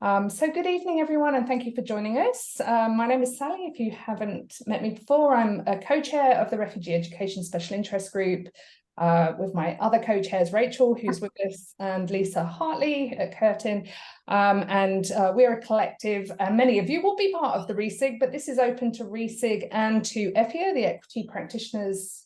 So good evening, everyone, and thank you for joining us. My name is Sally. If you haven't met me before, I'm a co-chair of the Refugee Education Special Interest Group with my other co-chairs, Rachel, who's with us, and Lisa Hartley at Curtin. We're a collective, and many of you will be part of the RESIG, but this is open to RESIG and to EFIA, the Equity Practitioners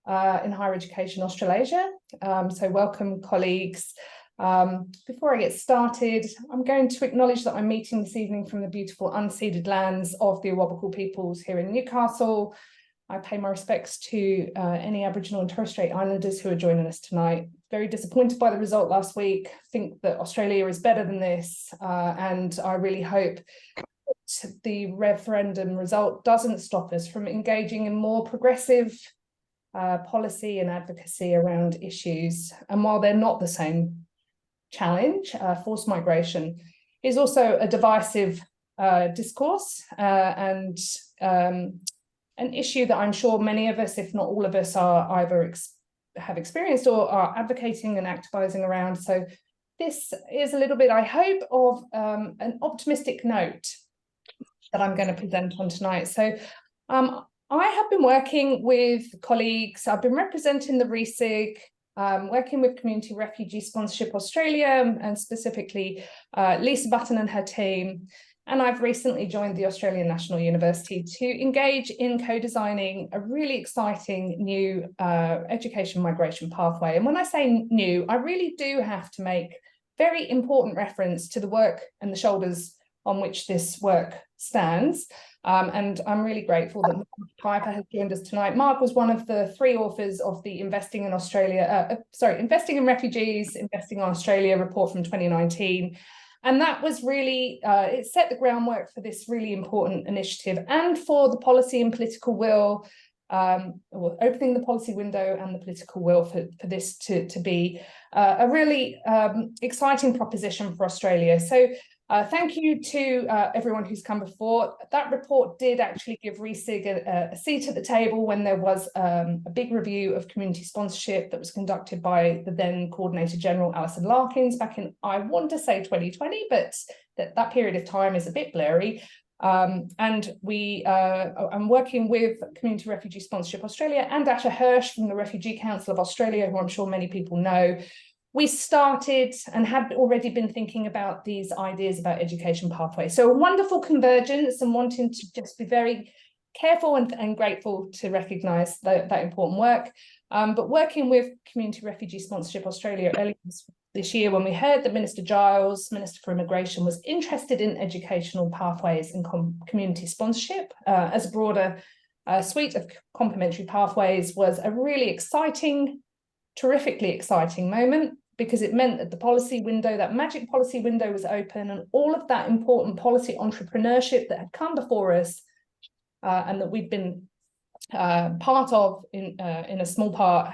in Higher Education Australasia. So welcome, colleagues. Before I get started, I'm going to acknowledge that I'm meeting this evening from the beautiful unceded lands of the Awabakal peoples here in Newcastle. I pay my respects to any Aboriginal and Torres Strait Islanders who are joining us tonight. Very disappointed by the result last week. Think that Australia is better than this, and I really hope that the referendum result doesn't stop us from engaging in more progressive policy and advocacy around issues. And while they're not the same challenge, forced migration is also a divisive discourse and an issue that I'm sure many of us, if not all of us, are either have experienced or are advocating and activising around. So this is a little bit, I hope, of an optimistic note that I'm going to present on tonight. So I have been working with colleagues. I've been representing the RESIG, working with Community Refugee Sponsorship Australia, and specifically Lisa Button and her team. And I've recently joined the Australian National University to engage in co-designing a really exciting new education migration pathway. And when I say new, I really do have to make very important reference to the work and the shoulders on which this work stands. And I'm really grateful that Mark Piper has joined us tonight. Mark was one of the three authors of the Investing in Refugees, Investing in Australia report from 2019. And that was really, it set the groundwork for this really important initiative and for the policy and political will, opening the policy window and the political will for this to be a really exciting proposition for Australia. So thank you to everyone who's come before. That report did actually give RESIG a seat at the table when there was a big review of community sponsorship that was conducted by the then Coordinator General, Alison Larkins, back in, I want to say 2020, but that period of time is a bit blurry. I'm working with Community Refugee Sponsorship Australia and Asha Hirsch from the Refugee Council of Australia, who I'm sure many people know. We started and had already been thinking about these ideas about education pathways. So a wonderful convergence, and wanting to just be very careful and grateful to recognise that important work. But working with Community Refugee Sponsorship Australia earlier this year, when we heard that Minister Giles, Minister for Immigration, was interested in educational pathways and community sponsorship as a broader suite of complementary pathways, was a really exciting, terrifically exciting moment, because it meant that the policy window, that magic policy window, was open, and all of that important policy entrepreneurship that had come before us and that we'd been part of in a small part,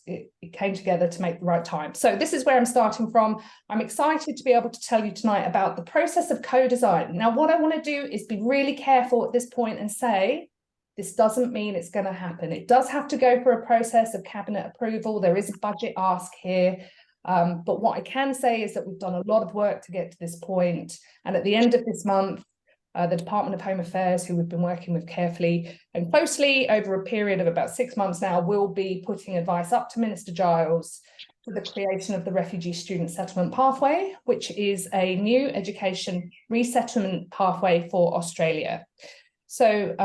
it came together to make the right time. So this is where I'm starting from. I'm excited to be able to tell you tonight about the process of co-design. Now, what I want to do is be really careful at this point and say, this doesn't mean it's going to happen. It does have to go through a process of cabinet approval. There is a budget ask here. But what I can say is that we've done a lot of work to get to this point. And at the end of this month, the Department of Home Affairs, who we've been working with carefully and closely over a period of about 6 months now, will be putting advice up to Minister Giles for the creation of the Refugee Student Settlement Pathway, which is a new education resettlement pathway for Australia. So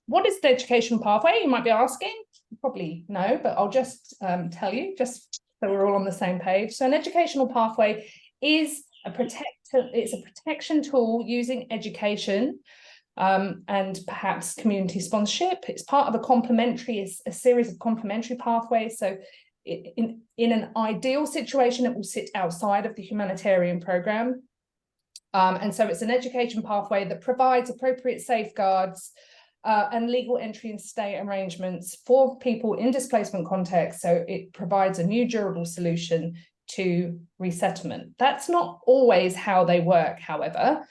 what is the education pathway, you might be asking? Probably no, but I'll just tell you, just so we're all on the same page. So an educational pathway is it's a protection tool using education and perhaps community sponsorship. It's part of a series of complementary pathways. So in an ideal situation, it will sit outside of the humanitarian program. And so it's an education pathway that provides appropriate safeguards and legal entry and stay arrangements for people in displacement contexts. So it provides a new durable solution to resettlement. That's not always how they work, however.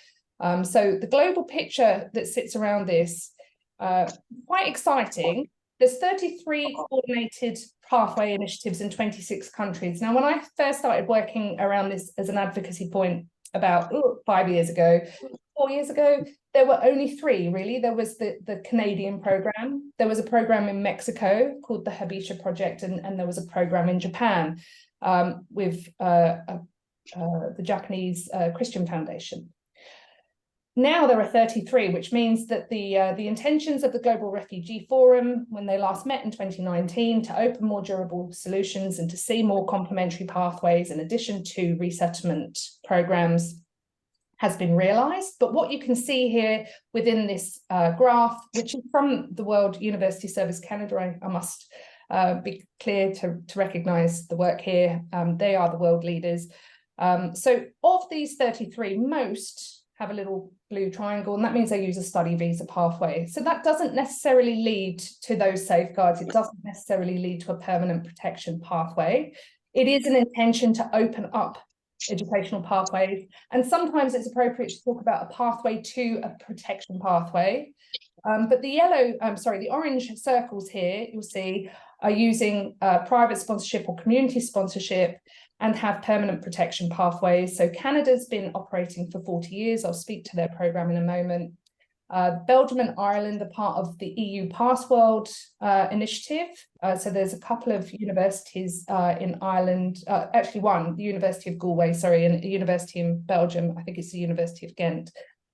So the global picture that sits around this, quite exciting. There's 33 coordinated pathway initiatives in 26 countries. Now, when I first started working around this as an advocacy point about 5 years ago. 4 years ago, there were only 3, really. There was the Canadian program, there was a program in Mexico called the Habisha Project, and there was a program in Japan with the Japanese Christian Foundation. Now there are 33, which means that the intentions of the Global Refugee Forum, when they last met in 2019, to open more durable solutions and to see more complementary pathways in addition to resettlement programs, has been realised. But what you can see here within this graph, which is from the World University Service Canada, I must be clear to recognise the work here. They are the world leaders. So of these 33, most have a little blue triangle, and that means they use a study visa pathway. So that doesn't necessarily lead to those safeguards. It doesn't necessarily lead to a permanent protection pathway. It is an intention to open up educational pathways, and sometimes it's appropriate to talk about a pathway to a protection pathway. But the orange circles here, you'll see, are using private sponsorship or community sponsorship and have permanent protection pathways. So Canada's been operating for 40 years. I'll speak to their program in a moment. Belgium and Ireland are part of the EU Passworld initiative. So there's a couple of universities in Ireland, actually one, the University of Galway, sorry, and a university in Belgium, I think it's the University of Ghent,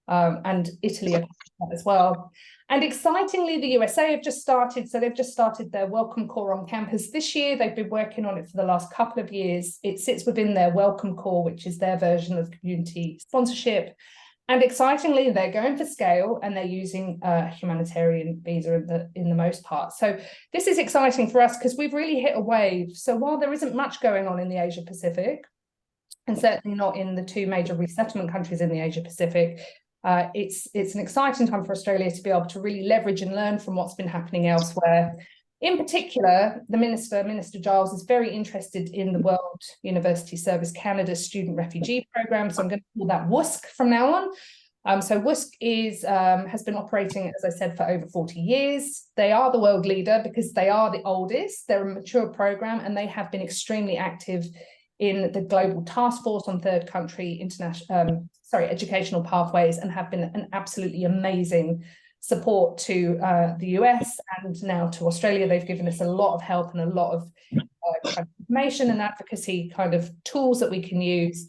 and Italy as well. And excitingly, the USA have just started, so they've just started their Welcome Core on campus this year. They've been working on it for the last couple of years. It sits within their Welcome Core, which is their version of community sponsorship. And excitingly, they're going for scale and they're using a humanitarian visa in the most part. So this is exciting for us because we've really hit a wave. So while there isn't much going on in the Asia Pacific, and certainly not in the 2 major resettlement countries in the Asia Pacific, it's an exciting time for Australia to be able to really leverage and learn from what's been happening elsewhere. In particular, Minister Giles, is very interested in the World University Service Canada Student Refugee Program. So I'm going to call that WUSC from now on. So WUSC has been operating, as I said, for over 40 years. They are the world leader because they are the oldest. They're a mature program, and they have been extremely active in the Global Task Force on Third Country educational pathways, and have been an absolutely amazing support to the US and now to Australia. They've given us a lot of help and a lot of information and advocacy kind of tools that we can use.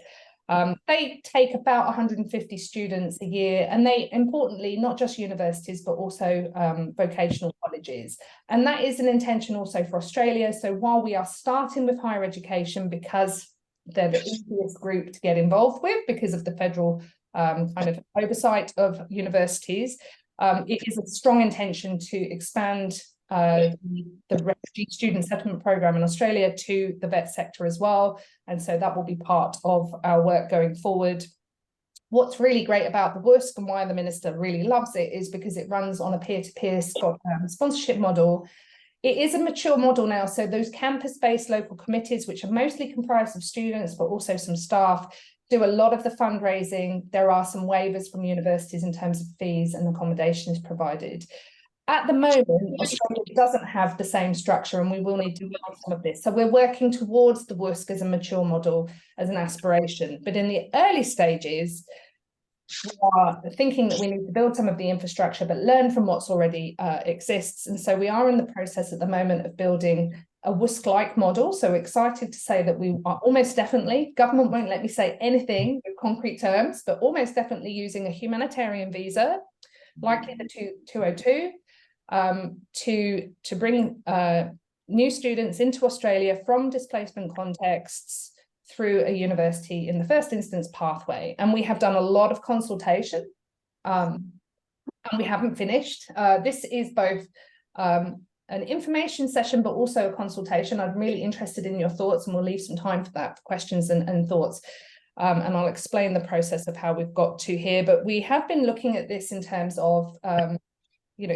They take about 150 students a year, and they, importantly, not just universities, but also vocational colleges. And that is an intention also for Australia. So while we are starting with higher education, because they're the easiest group to get involved with because of the federal kind of oversight of universities, it is a strong intention to expand the refugee student settlement program in Australia to the vet sector as well. And so that will be part of our work going forward. What's really great about the WUSC and why the Minister really loves it is because it runs on a peer-to-peer sponsorship model. It is a mature model now, so those campus-based local committees, which are mostly comprised of students, but also some staff, do a lot of the fundraising. There are some waivers from universities in terms of fees and accommodations provided. At the moment, Australia doesn't have the same structure, and we will need to work on some of this. So we're working towards the WUSC as a mature model, as an aspiration. But in the early stages, we are thinking that we need to build some of the infrastructure, but learn from what's already exists. And so we are in the process at the moment of building a WUSC-like model. So excited to say that we are almost definitely, government won't let me say anything in concrete terms, but almost definitely using a humanitarian visa, likely the 202, to bring new students into Australia from displacement contexts through a university in the first instance pathway. And we have done a lot of consultation, and we haven't finished. This is both an information session, but also a consultation. I'm really interested in your thoughts, and we'll leave some time for that, for questions and thoughts. And I'll explain the process of how we've got to here. But we have been looking at this in terms of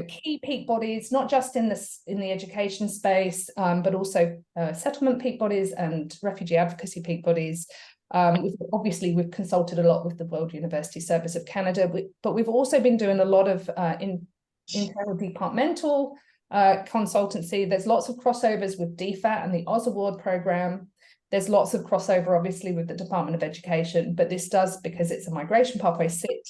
key peak bodies, not just in the education space, but also settlement peak bodies and refugee advocacy peak bodies. We've consulted a lot with the World University Service of Canada, but we've also been doing a lot of internal departmental consultancy. There's lots of crossovers with DFAT and the Oz Award program. There's lots of crossover, obviously, with the Department of Education, but this does, because it's a migration pathway, sit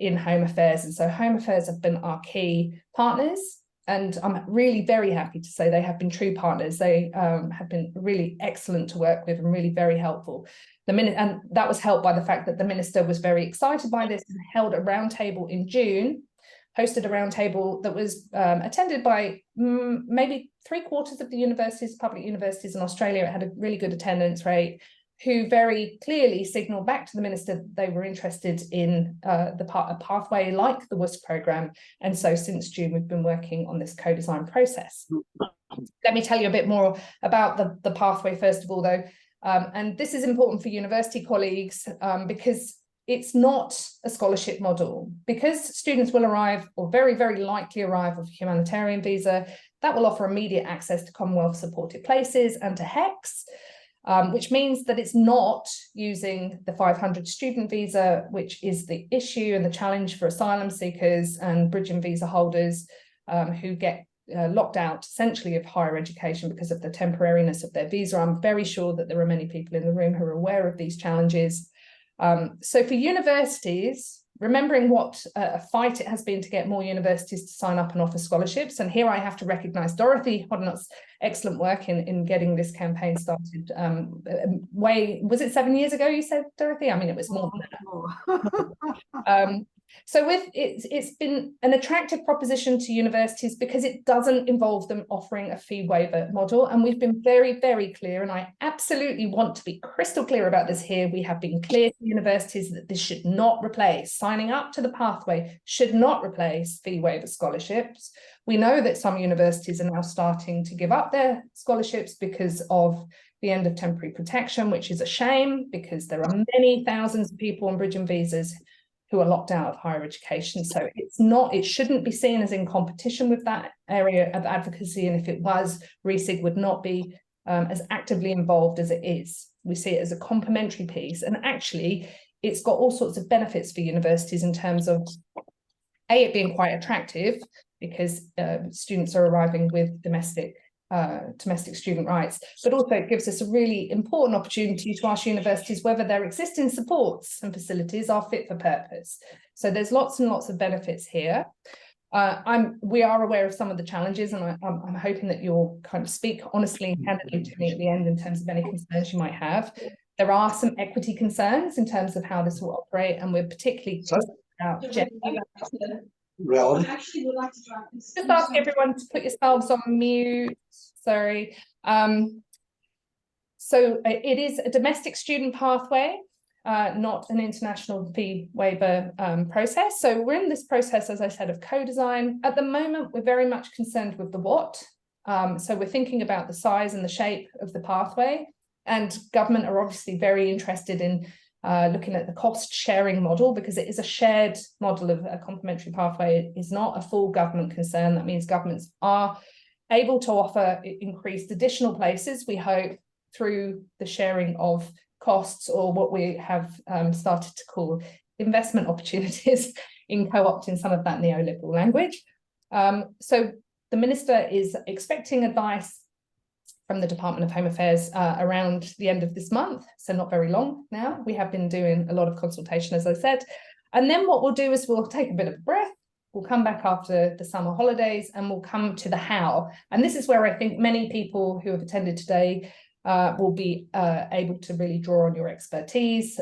in Home Affairs. And so Home Affairs have been our key partners. And I'm really very happy to say they have been true partners. They have been really excellent to work with and really very helpful. And that was helped by the fact that the Minister was very excited by this and held a roundtable in June, hosted a roundtable that was attended by maybe 3/4 of the universities, public universities in Australia. It had a really good attendance rate, who very clearly signalled back to the Minister that they were interested in a pathway like the WUSC programme. And so since June, we've been working on this co-design process. Let me tell you a bit more about the pathway, first of all, though. And this is important for university colleagues because it's not a scholarship model. Because students will arrive, or very, very likely arrive, with a humanitarian visa, that will offer immediate access to Commonwealth supported places and to HECS. Which means that it's not using the 500 student visa, which is the issue and the challenge for asylum seekers and bridging visa holders who get locked out essentially of higher education because of the temporariness of their visa. I'm very sure that there are many people in the room who are aware of these challenges. So for universities, remembering what a fight it has been to get more universities to sign up and offer scholarships. And here I have to recognise Dorothy Hodnott's excellent work in getting this campaign started. Was it 7 years ago, you said, Dorothy? I mean, it was more than that. So it's been an attractive proposition to universities because it doesn't involve them offering a fee waiver model. And we've been very, very clear, and I absolutely want to be crystal clear about this here. We have been clear to universities that this should not replace, signing up to the pathway should not replace fee waiver scholarships. We know that some universities are now starting to give up their scholarships because of the end of temporary protection, which is a shame because there are many thousands of people on bridging visas who are locked out of higher education. So it shouldn't be seen as in competition with that area of advocacy. And if it was, RESIG would not be as actively involved as it is. We see it as a complementary piece. And actually, it's got all sorts of benefits for universities in terms of, A, it being quite attractive because students are arriving with domestic student rights, but also it gives us a really important opportunity to ask universities whether their existing supports and facilities are fit for purpose. So there's lots and lots of benefits here. We are aware of some of the challenges, and I'm hoping that you'll kind of speak honestly and candidly to me at the end in terms of any concerns you might have. There are some equity concerns in terms of how this will operate, and we're particularly about gender. Well, Just ask everyone to put yourselves on mute. Sorry. So it is a domestic student pathway, not an international fee waiver process. So we're in this process, as I said, of co-design. At the moment, we're very much concerned with the what. So we're thinking about the size and the shape of the pathway. And government are obviously very interested in looking at the cost sharing model, because it is a shared model of a complementary pathway. It is not a full government concern. That means governments are able to offer increased additional places, we hope, through the sharing of costs, or what we have started to call investment opportunities in co-opting some of that neoliberal language. So the Minister is expecting advice from the Department of Home Affairs around the end of this month, so not very long now. We have been doing a lot of consultation, as I said. And then what we'll do is we'll take a bit of a breath, we'll come back after the summer holidays, and we'll come to the how. And this is where I think many people who have attended today will be able to really draw on your expertise,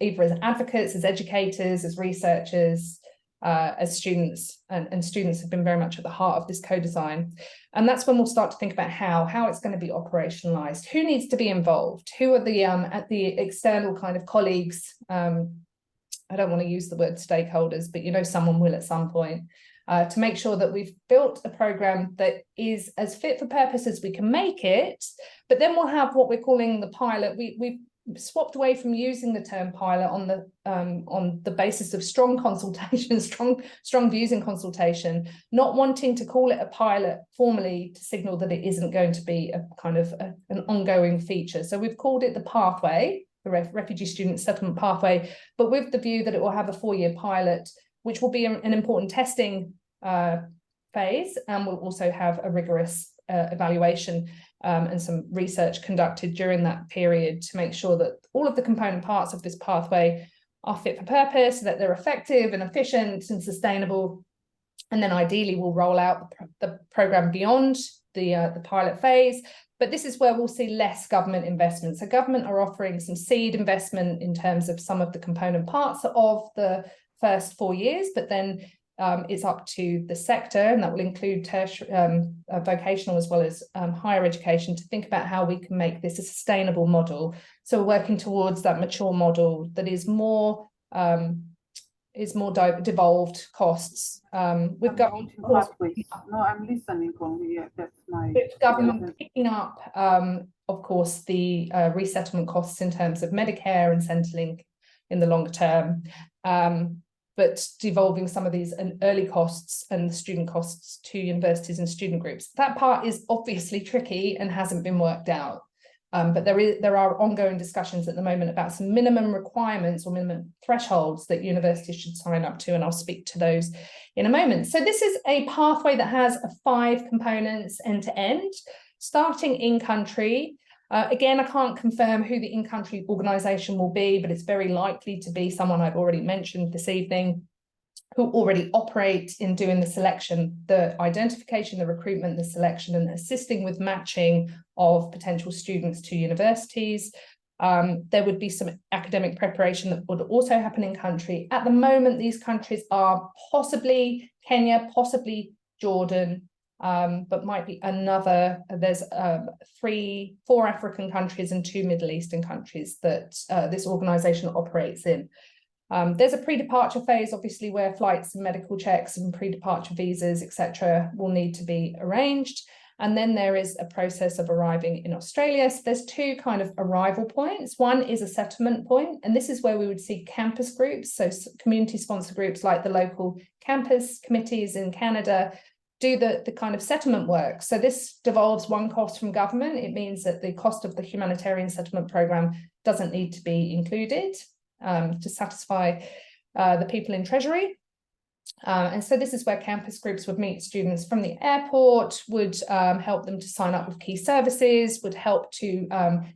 either as advocates, as educators, as researchers, as students, and students have been very much at the heart of this co-design. And that's when we'll start to think about how it's going to be operationalized, who needs to be involved, who are the at the external kind of colleagues. I don't want to use the word stakeholders, but you know, someone will at some point, to make sure that we've built a program that is as fit for purpose as we can make it. But then we'll have what we're calling the pilot. We've swapped away from using the term pilot on the basis of strong consultation, strong views in consultation, not wanting to call it a pilot formally to signal that it isn't going to be a kind of an ongoing feature. So we've called it the pathway, the refugee student settlement pathway, but with the view that it will have a 4-year pilot, which will be an important testing phase, and will also have a rigorous evaluation. and some research conducted during that period to make sure that all of the component parts of this pathway are fit for purpose, that they're effective and efficient and sustainable. And then ideally we'll roll out the program beyond the pilot phase. But this is where we'll see less government investment. So government are offering some seed investment in terms of some of the component parts of the first 4 years, but then it's up to the sector, and that will include vocational as well as higher education, to think about how we can make this a sustainable model. So we're working towards that mature model that is more devolved costs. With government, no, I'm listening only. Yeah, that's my government picking up, of course, the resettlement costs in terms of Medicare and Centrelink in the longer term, but devolving some of these early costs and the student costs to universities and student groups. That part is obviously tricky and hasn't been worked out. But there are ongoing discussions at the moment about some minimum requirements or minimum thresholds that universities should sign up to, and I'll speak to those in a moment. So this is a pathway that has 5 components end to end, starting in country. Again, I can't confirm who the in-country organisation will be, but it's very likely to be someone I've already mentioned this evening, who already operate in doing the selection, the identification, the recruitment, the selection, and assisting with matching of potential students to universities. There would be some academic preparation that would also happen in country. At the moment, these countries are possibly Kenya, possibly Jordan, but might be another. There's 4 African countries and 2 Middle Eastern countries that this organisation operates in. There's a pre-departure phase, obviously, where flights and medical checks and pre-departure visas, etc., will need to be arranged. And then there is a process of arriving in Australia. So there's 2 kind of arrival points. One is a settlement point, and this is where we would see campus groups, so community sponsor groups like the local campus committees in Canada, do the kind of settlement work. So this devolves one cost from government. It means that the cost of the humanitarian settlement program doesn't need to be included to satisfy the people in Treasury. And so this is where campus groups would meet students from the airport, would help them to sign up with key services, would help to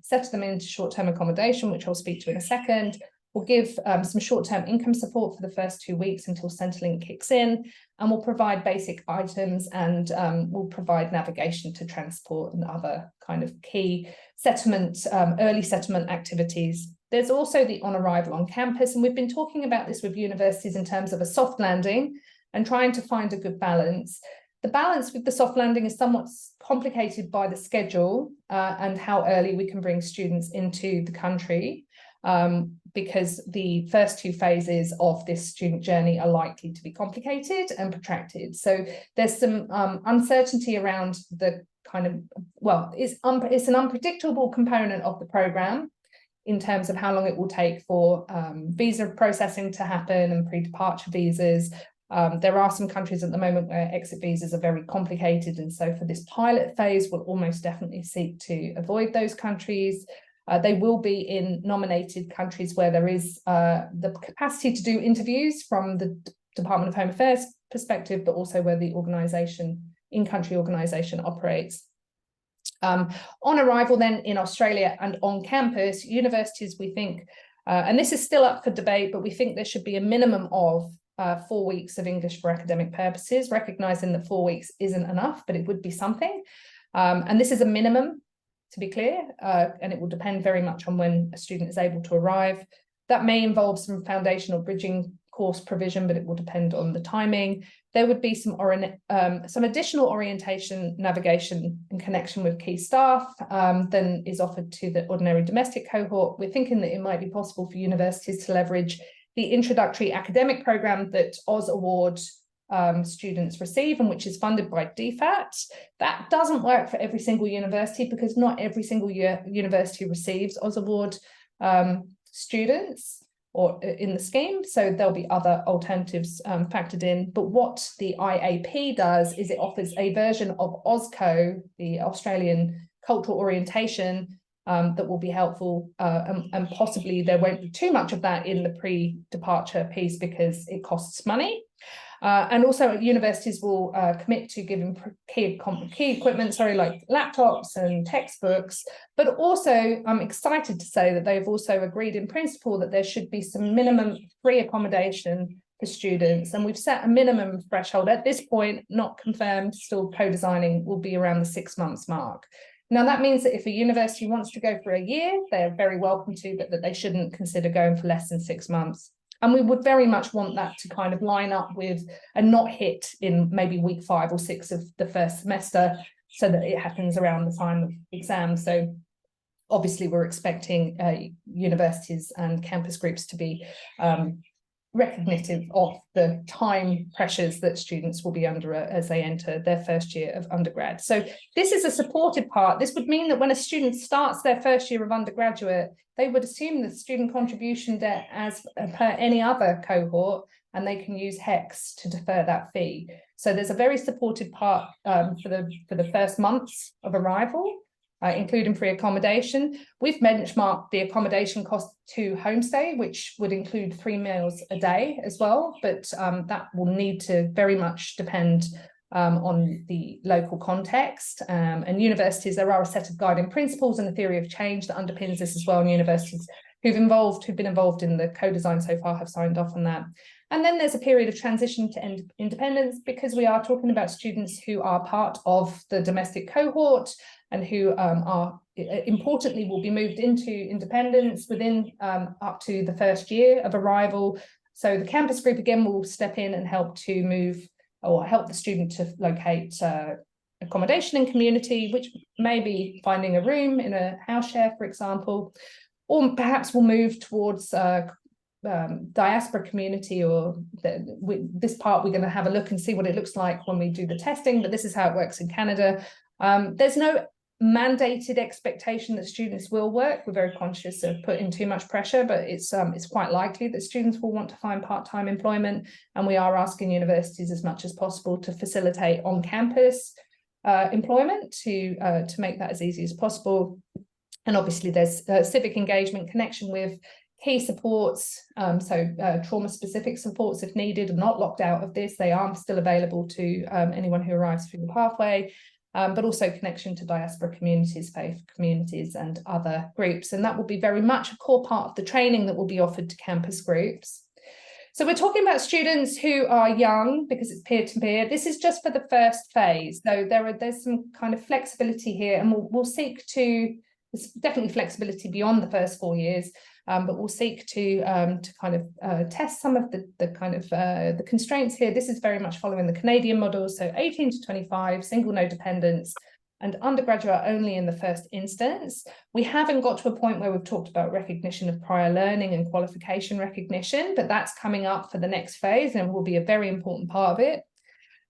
settle them into short-term accommodation, which I'll speak to in a second. We'll give some short-term income support for the first 2 weeks until Centrelink kicks in, and we'll provide basic items, and we'll provide navigation to transport and other kind of key settlement, early settlement activities. There's also the on arrival on campus, and we've been talking about this with universities in terms of a soft landing and trying to find a good balance. The balance with the soft landing is somewhat complicated by the schedule and how early we can bring students into the country, because the first 2 phases of this student journey are likely to be complicated and protracted. So there's some uncertainty around the kind of, well, it's an unpredictable component of the programme in terms of how long it will take for visa processing to happen and pre-departure visas. There are some countries at the moment where exit visas are very complicated, and so for this pilot phase, we'll almost definitely seek to avoid those countries. They will be in nominated countries where there is the capacity to do interviews from the Department of Home Affairs perspective, but also where the organisation, in-country organisation, operates. On arrival then in Australia and on campus, universities, we think, and this is still up for debate, but we think there should be a minimum of 4 weeks of English for academic purposes, recognising that 4 weeks isn't enough, but it would be something. And this is a minimum, to be clear, and it will depend very much on when a student is able to arrive. That may involve some foundational bridging course provision, but it will depend on the timing. There would be some additional orientation, navigation and connection with key staff than is offered to the ordinary domestic cohort. We're thinking that it might be possible for universities to leverage the introductory academic programme that Oz Award students receive, and which is funded by DFAT. That doesn't work for every single university, because not every single university receives Oz Award students or in the scheme, so there'll be other alternatives factored in. But what the IAP does is it offers a version of AusCo, the Australian cultural orientation, that will be helpful, and possibly there won't be too much of that in the pre-departure piece because it costs money. And also universities will commit to giving key equipment, like laptops and textbooks. But also, I'm excited to say that they've also agreed in principle that there should be some minimum free accommodation for students. And we've set a minimum threshold at this point, not confirmed, still co-designing, will be around the 6 months mark. Now, that means that if a university wants to go for a year, they're very welcome to, but that they shouldn't consider going for less than 6 months. And we would very much want that to kind of line up with and not hit in maybe week 5 or 6 of the first semester, so that it happens around the time of exam. So obviously we're expecting universities and campus groups to be recognitive of the time pressures that students will be under as they enter their first year of undergrad. So this is a supported part. This would mean that when a student starts their first year of undergraduate, they would assume the student contribution debt as per any other cohort, and they can use HEX to defer that fee. So there's a very supported part for the first months of arrival, including free accommodation. We've benchmarked the accommodation cost to homestay, which would include 3 meals a day as well, but that will need to very much depend on the local context. And universities, there are a set of guiding principles and a theory of change that underpins this as well, and universities who've been involved in the co-design so far have signed off on that. And then there's a period of transition to independence, because we are talking about students who are part of the domestic cohort and who are importantly will be moved into independence within up to the first year of arrival. So the campus group again will step in and help to move or help the student to locate accommodation and community, which may be finding a room in a house share, for example, or perhaps we'll move towards diaspora community, or this part we're going to have a look and see what it looks like when we do the testing, but this is how it works in Canada. There's no mandated expectation that students will work. We're very conscious of putting too much pressure, but it's quite likely that students will want to find part-time employment, and we are asking universities as much as possible to facilitate on-campus employment to make that as easy as possible. And obviously there's civic engagement, connection with key supports, trauma-specific supports if needed, and not locked out of this. They are still available to anyone who arrives through the pathway, but also connection to diaspora communities, faith communities, and other groups. And that will be very much a core part of the training that will be offered to campus groups. So we're talking about students who are young because it's peer-to-peer. This is just for the first phase. So there's some kind of flexibility here, and we'll seek to, there's definitely flexibility beyond the first 4 years, but we'll seek to kind of test some of the constraints here. This is very much following the Canadian model, so 18 to 25, single no dependence, and undergraduate only in the first instance. We haven't got to a point where we've talked about recognition of prior learning and qualification recognition, but that's coming up for the next phase and will be a very important part of it.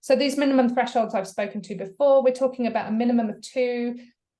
So these minimum thresholds I've spoken to before, we're talking about a minimum of 2.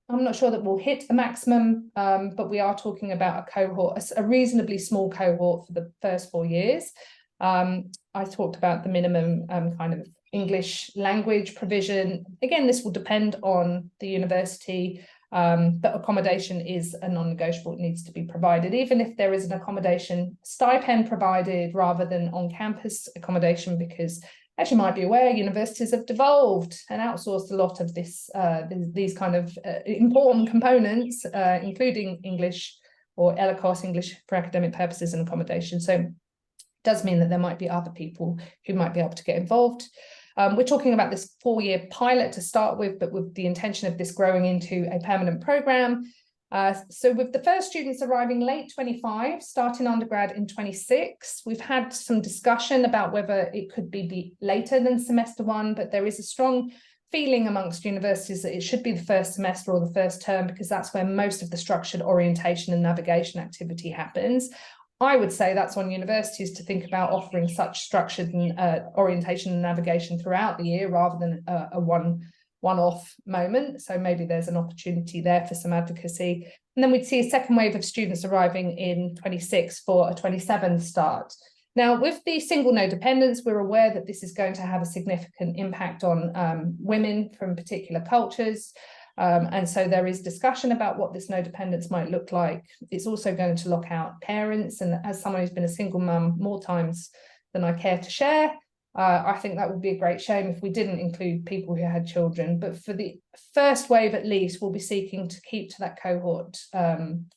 I'm not sure that we'll hit the maximum, but we are talking about a cohort, a reasonably small cohort for the first 4 years. I talked about the minimum kind of English language provision. Again, this will depend on the university, but accommodation is a non-negotiable. It needs to be provided, even if there is an accommodation stipend provided rather than on-campus accommodation, because as you might be aware, universities have devolved and outsourced a lot of these kind of important components, including English or ELICOS, English for academic purposes, and accommodation. So it does mean that there might be other people who might be able to get involved. We're talking about this 4-year pilot to start with, but with the intention of this growing into a permanent program. So with the first students arriving late 25, starting undergrad in 26, we've had some discussion about whether it could be later than semester 1, but there is a strong feeling amongst universities that it should be the first semester or the first term, because that's where most of the structured orientation and navigation activity happens. I would say that's on universities to think about offering such structured orientation and navigation throughout the year rather than a one-off moment. So maybe there's an opportunity there for some advocacy. And then we'd see a second wave of students arriving in 26 for a 27 start. Now, with the single no dependence, we're aware that this is going to have a significant impact on women from particular cultures. And so there is discussion about what this no dependence might look like. It's also going to lock out parents. And as someone who's been a single mum more times than I care to share, I think that would be a great shame if we didn't include people who had children. But for the first wave, at least, we'll be seeking to keep to that cohort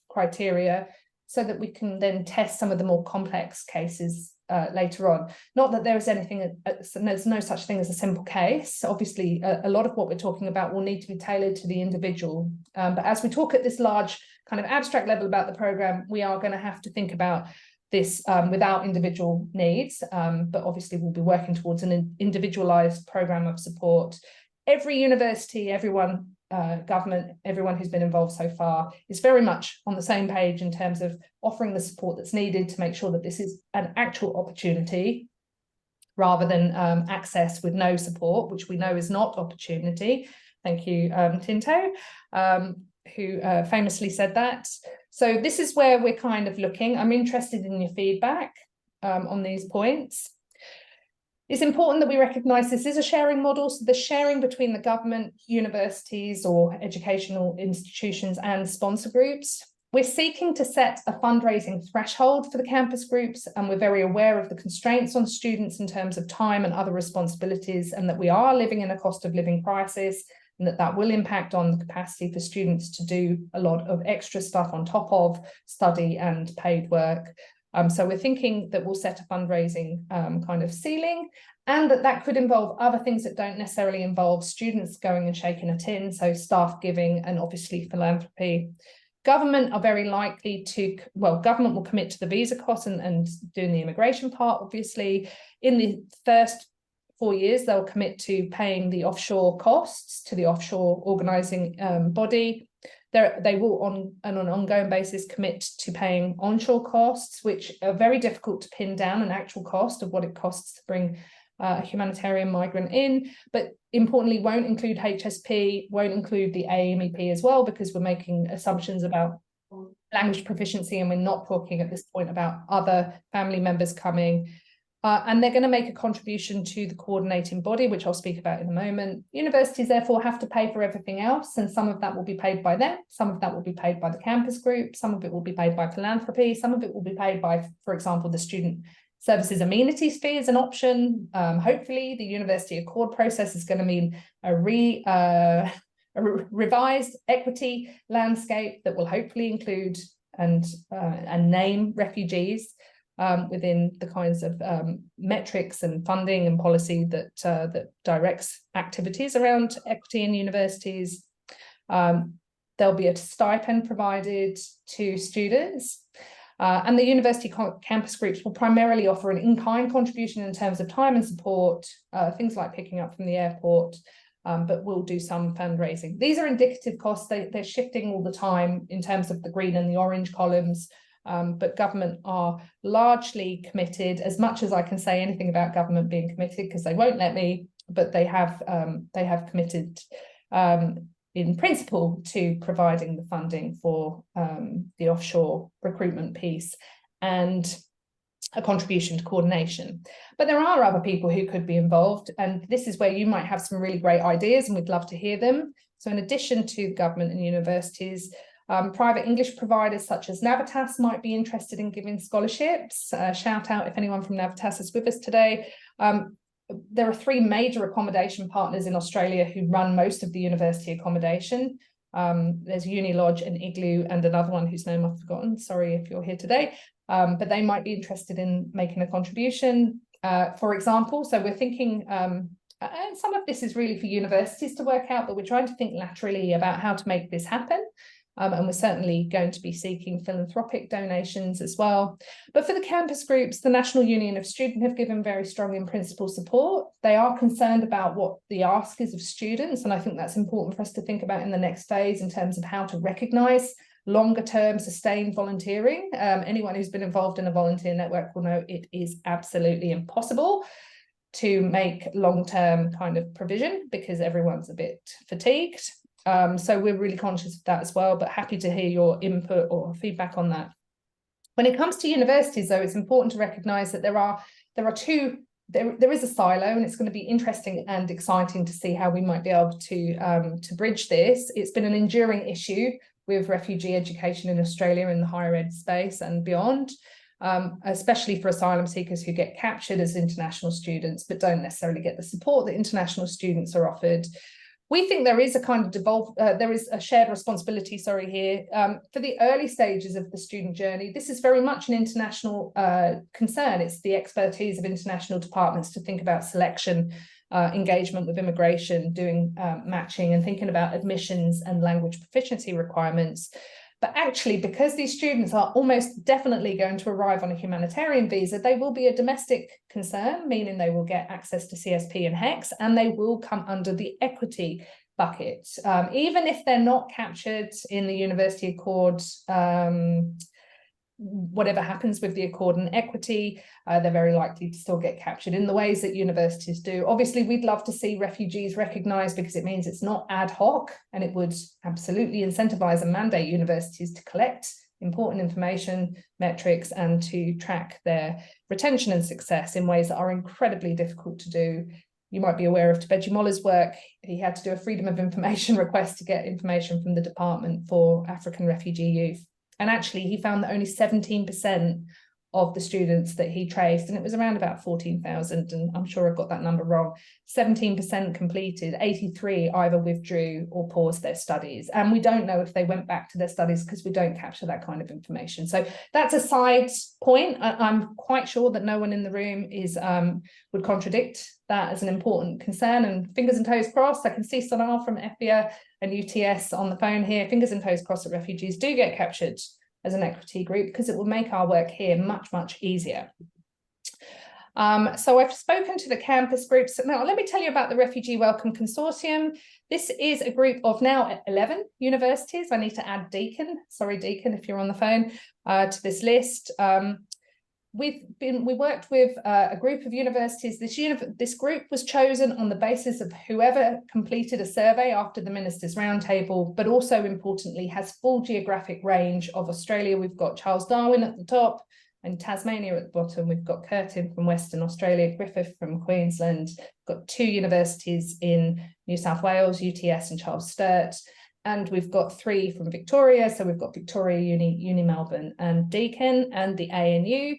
criteria so that we can then test some of the more complex cases later on. Not that there is anything, there's no such thing as a simple case. Obviously, a lot of what we're talking about will need to be tailored to the individual. But as we talk at this large kind of abstract level about the programme, we are going to have to think about this without individual needs, but obviously we'll be working towards an individualized program of support. Every university, everyone, government, everyone who's been involved so far is very much on the same page in terms of offering the support that's needed to make sure that this is an actual opportunity rather than access with no support, which we know is not opportunity. Thank you, Tinto, who famously said that. So this is where we're kind of looking. I'm interested in your feedback on these points. It's important that we recognise this is a sharing model, so the sharing between the government, universities or educational institutions and sponsor groups. We're seeking to set a fundraising threshold for the campus groups, and we're very aware of the constraints on students in terms of time and other responsibilities, and that we are living in a cost of living crisis, and that will impact on the capacity for students to do a lot of extra stuff on top of study and paid work. So we're thinking that we'll set a fundraising kind of ceiling, and that could involve other things that don't necessarily involve students going and shaking a tin, so staff giving and obviously philanthropy. Government are very likely to, well, government will commit to the visa costs and doing the immigration part, obviously. In the first 4 years, they'll commit to paying the offshore costs to the offshore organising body. They will, on an ongoing basis, commit to paying onshore costs, which are very difficult to pin down an actual cost of what it costs to bring a humanitarian migrant in, but importantly won't include HSP, won't include the AMEP as well, because we're making assumptions about language proficiency and we're not talking at this point about other family members coming. And they're going to make a contribution to the coordinating body, which I'll speak about in a moment. Universities therefore have to pay for everything else, and some of that will be paid by them, some of that will be paid by the campus group, some of it will be paid by philanthropy, some of it will be paid by, for example, the student services amenities fee is an option. Hopefully the university accord process is going to mean a revised equity landscape that will hopefully include and name refugees within the kinds of metrics and funding and policy that directs activities around equity in universities. There'll be a stipend provided to students, and the university campus groups will primarily offer an in-kind contribution in terms of time and support, things like picking up from the airport, but we'll do some fundraising. These are indicative costs. They're shifting all the time in terms of the green and the orange columns. But government are largely committed, as much as I can say anything about government being committed, because they won't let me, but they have committed in principle to providing the funding for the offshore recruitment piece and a contribution to coordination. But there are other people who could be involved, and this is where you might have some really great ideas and we'd love to hear them. So in addition to government and universities, private English providers such as Navitas might be interested in giving scholarships. Shout out if anyone from Navitas is with us today. There are 3 major accommodation partners in Australia who run most of the university accommodation. There's Unilodge and Igloo and another one whose name I've forgotten. Sorry if you're here today, but they might be interested in making a contribution, for example. So we're thinking, and some of this is really for universities to work out, but we're trying to think laterally about how to make this happen. And we're certainly going to be seeking philanthropic donations as well. But for the campus groups, the National Union of Students have given very strong in-principle support. They are concerned about what the ask is of students, and I think that's important for us to think about in the next phase in terms of how to recognise longer-term sustained volunteering. Anyone who's been involved in a volunteer network will know it is absolutely impossible to make long-term kind of provision because everyone's a bit fatigued. So we're really conscious of that as well, but happy to hear your input or feedback on that. When it comes to universities, though, it's important to recognise that there is a silo, and it's going to be interesting and exciting to see how we might be able to bridge this. It's been an enduring issue with refugee education in Australia in the higher ed space and beyond. especially for asylum seekers who get captured as international students, but don't necessarily get the support that international students are offered. We think there is a kind of there is a shared responsibility, here, for the early stages of the student journey. This is very much an international concern. It's the expertise of international departments to think about selection, engagement with immigration, doing matching and thinking about admissions and language proficiency requirements. But actually, because these students are almost definitely going to arrive on a humanitarian visa, they will be a domestic concern, meaning they will get access to CSP and HEX, and they will come under the equity bucket. Even if they're not captured in the University Accord, whatever happens with the Accord and equity, they're very likely to still get captured in the ways that universities do. Obviously, we'd love to see refugees recognised because it means it's not ad hoc, and it would absolutely incentivise and mandate universities to collect important information, metrics, and to track their retention and success in ways that are incredibly difficult to do. You might be aware of Tebejji Molla's work. He had to do a freedom of information request to get information from the Department for African refugee youth. And actually, he found that only 17% of the students that he traced, and it was around about 14,000, and I'm sure I've got that number wrong, 17% completed, 83 either withdrew or paused their studies. And we don't know if they went back to their studies because we don't capture that kind of information. So that's a side point. I'm quite sure that no one in the room would contradict that as an important concern, and fingers and toes crossed. I can see Sonal from FBA and UTS on the phone here. Fingers and toes crossed that refugees do get captured as an equity group, because it will make our work here much, much easier. So I've spoken to the campus groups. Now, let me tell you about the Refugee Welcome Consortium. This is a group of now 11 universities. I need to add Deakin. Sorry, Deakin, if you're on the phone, to this list. We worked with a group of universities. This group was chosen on the basis of whoever completed a survey after the Ministers' Roundtable, but also importantly has full geographic range of Australia. We've got Charles Darwin at the top and Tasmania at the bottom. We've got Curtin from Western Australia, Griffith from Queensland. We've got 2 universities in New South Wales, UTS and Charles Sturt. And we've got 3 from Victoria. So we've got Victoria Uni Melbourne and Deakin, and the ANU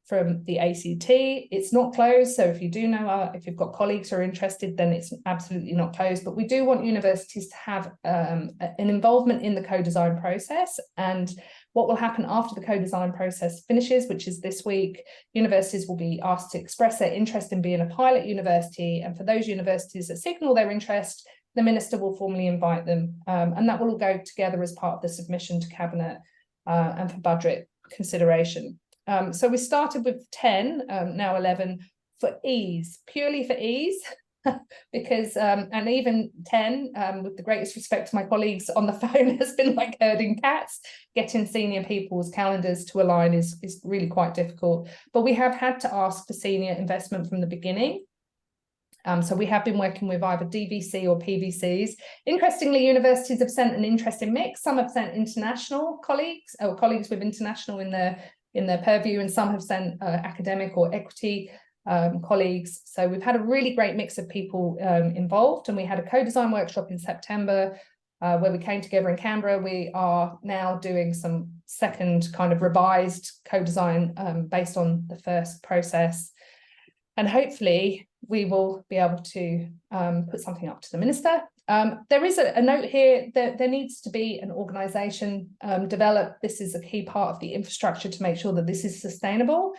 from the ACT. It's not closed. So if you do know, if you've got colleagues who are interested, then it's absolutely not closed. But we do want universities to have an involvement in the co-design process. And what will happen after the co-design process finishes, which is this week, universities will be asked to express their interest in being a pilot university. And for those universities that signal their interest, the Minister will formally invite them. And that will all go together as part of the submission to Cabinet and for budget consideration. So we started with 10, now 11, for ease, purely for ease, because, and even 10, with the greatest respect to my colleagues on the phone, has been like herding cats. Getting senior people's calendars to align is really quite difficult. But we have had to ask for senior investment from the beginning. So we have been working with either DVC or PVCs. Interestingly, universities have sent an interesting mix. Some have sent international colleagues, or colleagues with international in their purview, and some have sent academic or equity colleagues. So we've had a really great mix of people involved, and we had a co-design workshop in September where we came together in Canberra. We are now doing some second kind of revised co-design based on the first process, and hopefully we will be able to put something up to the Minister. There is a note here that there needs to be an organisation developed. This is a key part of the infrastructure to make sure that this is sustainable.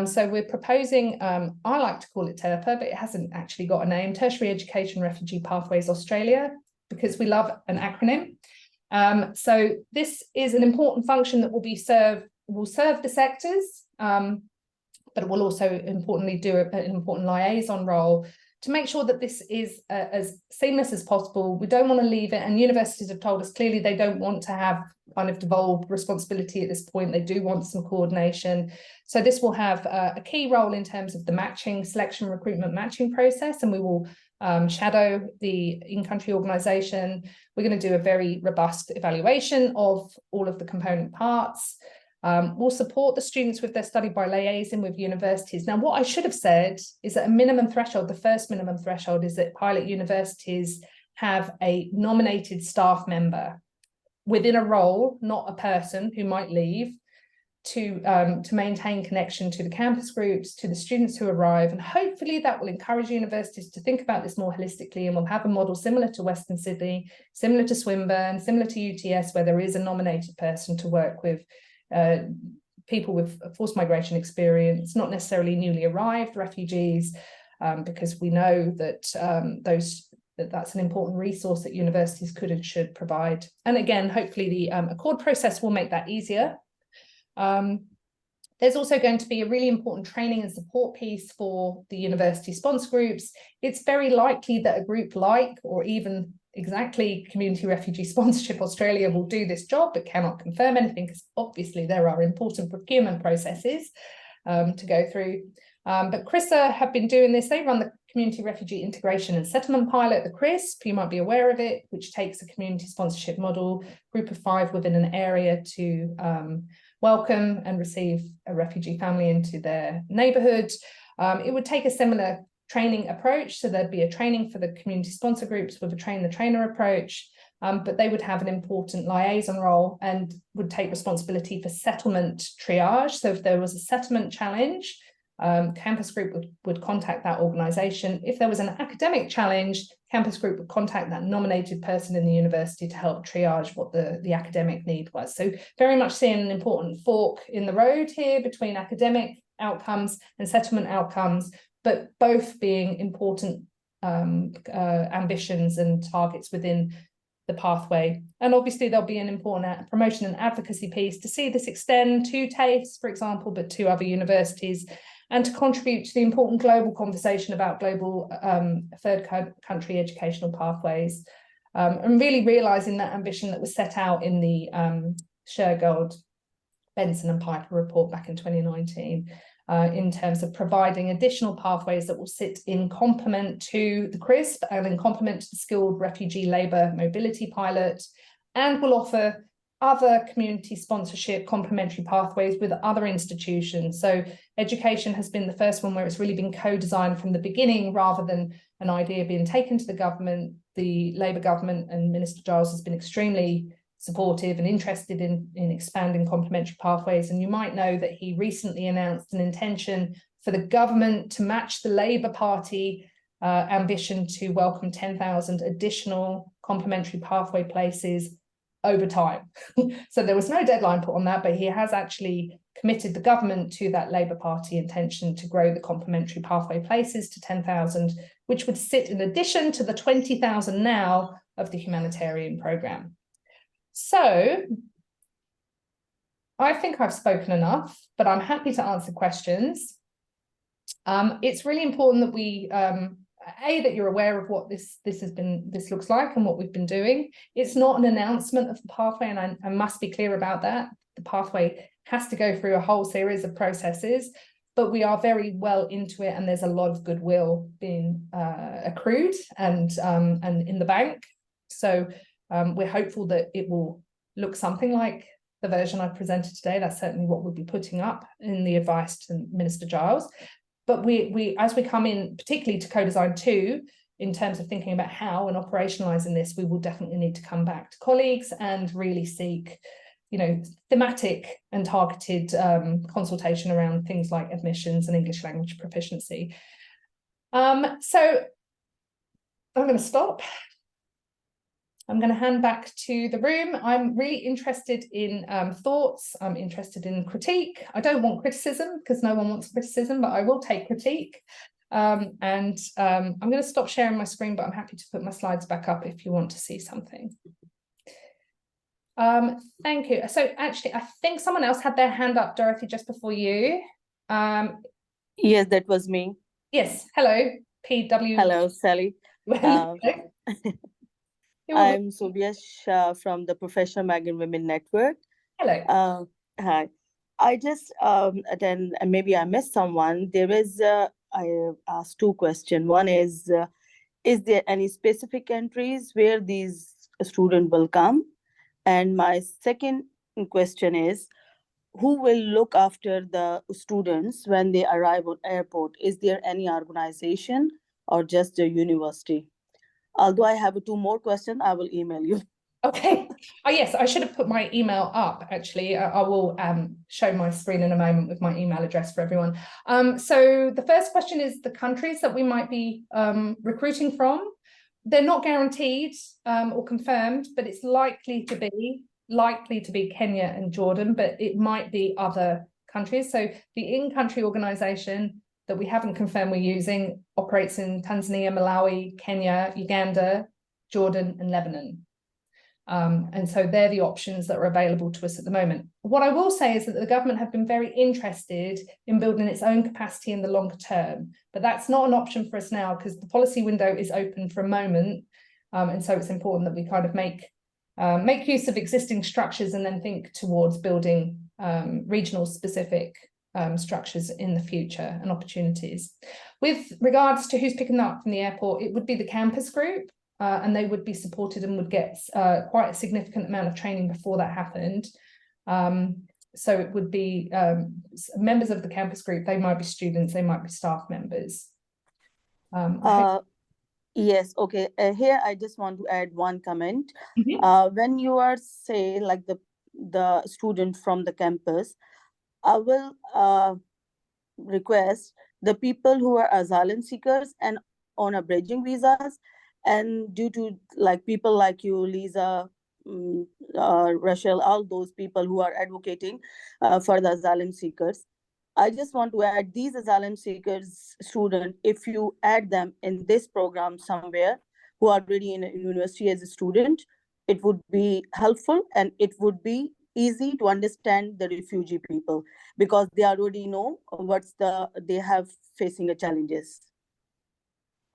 So we're proposing, I like to call it TERPA, but it hasn't actually got a name, Tertiary Education Refugee Pathways Australia, because we love an acronym. So this is an important function that will serve the sectors, but it will also importantly do an important liaison role to make sure that this is as seamless as possible. We don't want to leave it, and universities have told us clearly they don't want to have kind of devolved responsibility at this point. They do want some coordination. So this will have a key role in terms of the matching, selection, recruitment matching process, and we will shadow the in-country organisation. We're going to do a very robust evaluation of all of the component parts. We'll support the students with their study by liaising with universities. Now, what I should have said is that a minimum threshold, the first minimum threshold, is that pilot universities have a nominated staff member within a role, not a person who might leave, to maintain connection to the campus groups, to the students who arrive, and hopefully that will encourage universities to think about this more holistically, and we'll have a model similar to Western Sydney, similar to Swinburne, similar to UTS, where there is a nominated person to work with people with forced migration experience, not necessarily newly arrived refugees, because we know that that's an important resource that universities could and should provide. And again, hopefully the accord process will make that easier. There's also going to be a really important training and support piece for the university sponsor groups. It's very likely that a group like, or even exactly Community Refugee Sponsorship Australia will do this job, but cannot confirm anything because obviously there are important procurement processes to go through. But CRISA have been doing this. They run the Community Refugee Integration and Settlement Pilot, the CRISP, you might be aware of it, which takes a community sponsorship model, group of 5 within an area to welcome and receive a refugee family into their neighbourhood. It would take a similar training approach, so there'd be a training for the community sponsor groups with a train-the-trainer approach, but they would have an important liaison role and would take responsibility for settlement triage. So if there was a settlement challenge, campus group would contact that organisation. If there was an academic challenge, campus group would contact that nominated person in the university to help triage what the academic need was. So very much seeing an important fork in the road here between academic outcomes and settlement outcomes, but both being important ambitions and targets within the pathway. And obviously there'll be an important promotion and advocacy piece to see this extend to TAFE, for example, but to other universities, and to contribute to the important global conversation about global third country educational pathways, and really realising that ambition that was set out in the Shergold, Benson and Piper report back in 2019, in terms of providing additional pathways that will sit in complement to the CRISP and in complement to the skilled refugee labour mobility pilot, and will offer other community sponsorship complementary pathways with other institutions. So education has been the first one where it's really been co-designed from the beginning rather than an idea being taken to the government. The Labour government and Minister Giles has been extremely supportive and interested in expanding complementary pathways. And you might know that he recently announced an intention for the government to match the Labour Party ambition to welcome 10,000 additional complementary pathway places over time. So there was no deadline put on that, but he has actually committed the government to that Labour Party intention to grow the complementary pathway places to 10,000, which would sit in addition to the 20,000 now of the humanitarian programme. So I think I've spoken enough, but I'm happy to answer questions. It's really important that we that you're aware of what this looks like and what we've been doing. It's not an announcement of the pathway, and I must be clear about that. The pathway has to go through a whole series of processes, but we are very well into it, and there's a lot of goodwill being accrued and in the bank. So we're hopeful that it will look something like the version I presented today. That's certainly what we'll be putting up in the advice to Minister Giles. But we as we come in, particularly to co-design 2, in terms of thinking about how and operationalizing this, we will definitely need to come back to colleagues and really seek, thematic and targeted consultation around things like admissions and English language proficiency. So I'm going to stop. I'm going to hand back to the room. I'm really interested in thoughts. I'm interested in critique. I don't want criticism because no one wants criticism, but I will take critique. I'm going to stop sharing my screen, but I'm happy to put my slides back up if you want to see something. Thank you. So actually, I think someone else had their hand up, Dorothy, just before you. Yes, that was me. Yes. Hello, PW. Hello, Sally. I'm Subia Shah from the Professional Migrant Women Network. Hello. Hi. I just attend, and maybe I missed someone. There is, I asked 2 questions. One is there any specific countries where these students will come? And my second question is, who will look after the students when they arrive on airport? Is there any organization or just the university? Although I have 2 more questions, I will email you. Okay. Oh, yes, I should have put my email up, actually. I will show my screen in a moment with my email address for everyone. So the first question is the countries that we might be recruiting from. They're not guaranteed or confirmed, but it's likely to be Kenya and Jordan, but it might be other countries. So the in-country organization that we haven't confirmed we're using operates in Tanzania, Malawi, Kenya, Uganda, Jordan, and Lebanon. And so they're the options that are available to us at the moment. What I will say is that the government have been very interested in building its own capacity in the longer term, but that's not an option for us now because the policy window is open for a moment. And so it's important that we kind of make use of existing structures and then think towards building regional specific structures in the future and opportunities. With regards to who's picking that up from the airport, it would be the campus group. And they would be supported and would get quite a significant amount of training before that happened. So it would be members of the campus group. They might be students, they might be staff members. Yes, okay. Here I just want to add one comment. When you are say like the student from the campus, I will request the people who are asylum seekers and on a bridging visas, and due to like people like you, Lisa, Rachel, all those people who are advocating for the asylum seekers, I just want to add these asylum seekers student, if you add them in this program somewhere who are already in a university as a student, it would be helpful and it would be easy to understand the refugee people because they already know they have facing the challenges.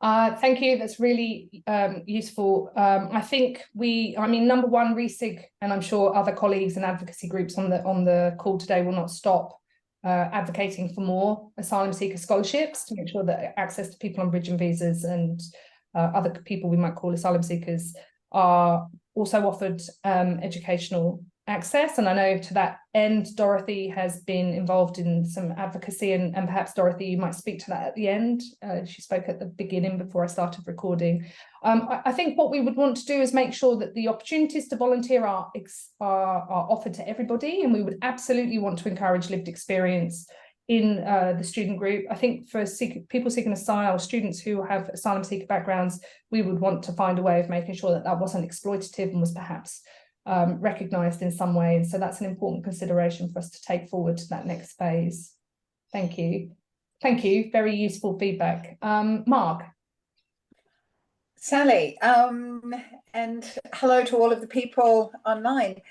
Thank you. That's really useful. I think number one, RESIG, and I'm sure other colleagues and advocacy groups on the call today will not stop advocating for more asylum seeker scholarships to make sure that access to people on bridging visas and other people we might call asylum seekers are also offered educational access. And I know to that end, Dorothy has been involved in some advocacy and perhaps Dorothy, you might speak to that at the end. She spoke at the beginning before I started recording. I think what we would want to do is make sure that the opportunities to volunteer are offered to everybody, and we would absolutely want to encourage lived experience in the student group. I think for people seeking asylum, students who have asylum seeker backgrounds, we would want to find a way of making sure that that wasn't exploitative and was perhaps recognised in some way. And so that's an important consideration for us to take forward to that next phase. Thank you. Thank you. Very useful feedback. Mark. Sally, and hello to all of the people online.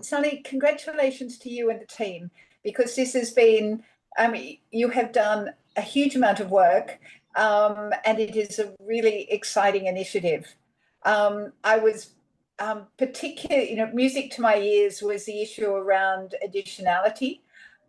Sally, congratulations to you and the team, because this has been, you have done a huge amount of work, and it is a really exciting initiative. I was particularly, music to my ears was the issue around additionality.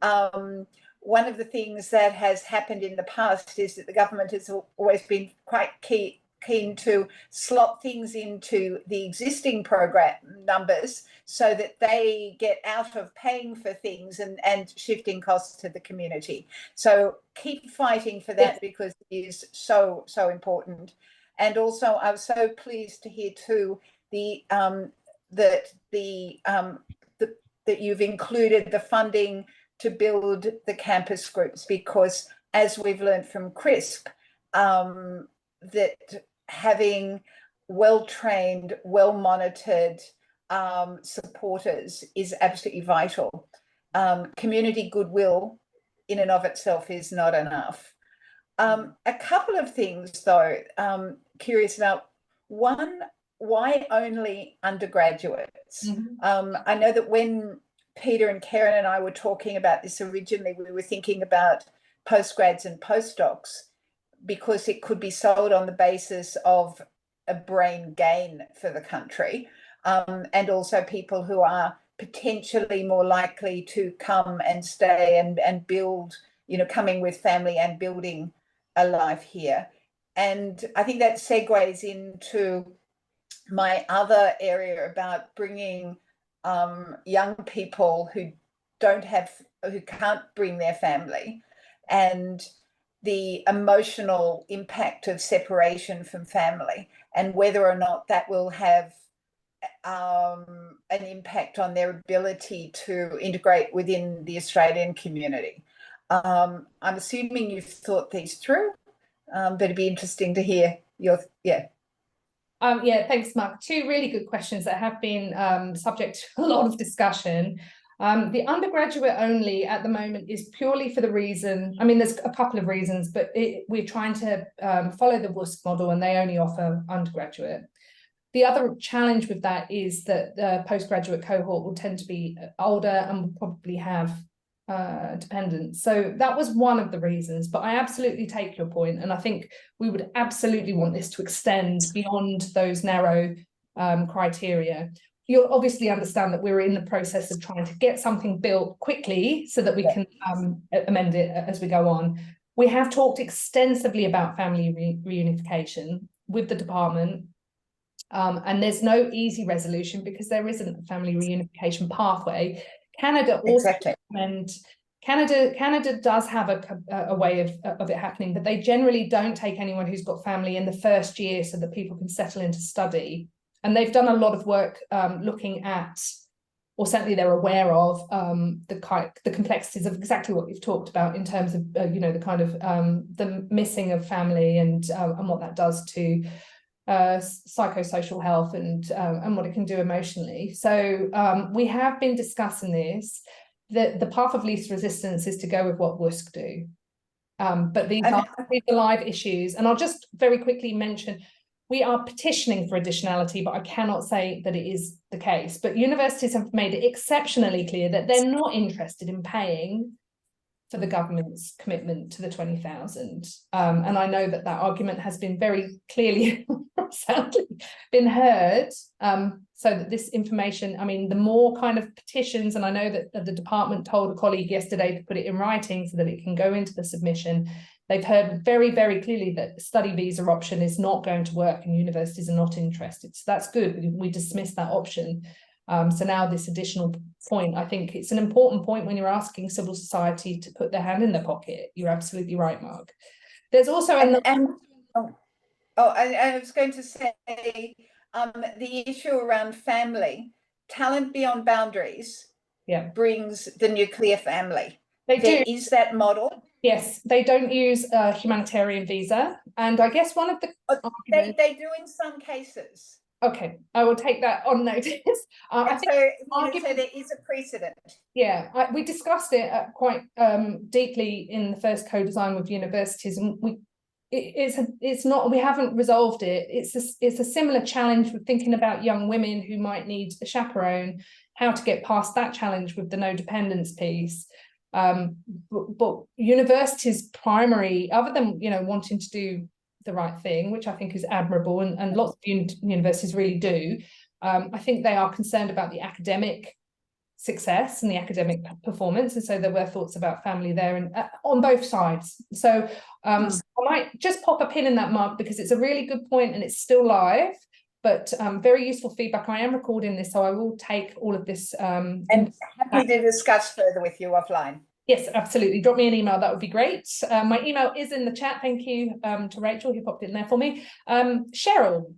One of the things that has happened in the past is that the government has always been quite keen to slot things into the existing program numbers so that they get out of paying for things and shifting costs to the community. So keep fighting for that, because it is so important. And also I was so pleased to hear too that you've included the funding to build the campus groups, because as we've learned from CRISP, that having well-trained, well-monitored supporters is absolutely vital. Community goodwill in and of itself is not enough. A couple of things though, curious about. One, why only undergraduates? I know that when Peter and Karen and I were talking about this originally, we were thinking about postgrads and postdocs, because it could be sold on the basis of a brain gain for the country, and also people who are potentially more likely to come and stay and build, coming with family and building a life here. And I think that segues into my other area about bringing young people who can't bring their family, and the emotional impact of separation from family, and whether or not that will have an impact on their ability to integrate within the Australian community. I'm assuming you've thought these through, but it'd be interesting to hear your, yeah, thanks, Mark. Two really good questions that have been subject to a lot of discussion. The undergraduate only at the moment is purely for the reason, I mean, there's a couple of reasons, but we're trying to follow the WUSC model, and they only offer undergraduate. The other challenge with that is that the postgraduate cohort will tend to be older and will probably have dependents. So that was one of the reasons, but I absolutely take your point, and I think we would absolutely want this to extend beyond those narrow criteria. You'll obviously understand that we're in the process of trying to get something built quickly so that we can amend it as we go on. We have talked extensively about family reunification with the department, and there's no easy resolution because there isn't a family reunification pathway. Canada also Canada does have a way of it happening, but they generally don't take anyone who's got family in the first year so that people can settle into study. And they've done a lot of work looking at, or certainly they're aware of, the complexities of exactly what we've talked about in terms of the kind of the missing of family and what that does to psychosocial health and what it can do emotionally. So we have been discussing this. The path of least resistance is to go with what WUSC do. But these are live issues. And I'll just very quickly mention, we are petitioning for additionality, but I cannot say that it is the case. But universities have made it exceptionally clear that they're not interested in paying for the government's commitment to the 20,000. And I know that argument has been very clearly soundly been heard. So that this information, I mean, the more kind of petitions, and I know that the department told a colleague yesterday to put it in writing so that it can go into the submission. They've heard very, very clearly that the study visa option is not going to work and universities are not interested. So that's good. We dismissed that option. So now this additional point, I think it's an important point when you're asking civil society to put their hand in their pocket. You're absolutely right, Mark. There's also I was going to say the issue around family, talent beyond boundaries brings the nuclear family. There is that model. Yes, they don't use a humanitarian visa. And I guess one of the they do in some cases. Okay, I will take that on notice. I think so there is a precedent. Yeah, we discussed it quite deeply in the first co-design with universities, and we haven't resolved it. It's a similar challenge with thinking about young women who might need a chaperone, how to get past that challenge with the no dependence piece. But universities' primary, other than wanting to do the right thing, which I think is admirable, and lots of universities really do, I think they are concerned about the academic success and the academic performance, and so there were thoughts about family there and on both sides. So I might just pop a pin in that, Mark, because it's a really good point and it's still live, but very useful feedback. I am recording this, so I will take all of this and happy to discuss further with you offline. Yes, absolutely. Drop me an email. That would be great. My email is in the chat. Thank you to Rachel who popped it in there for me. Cheryl.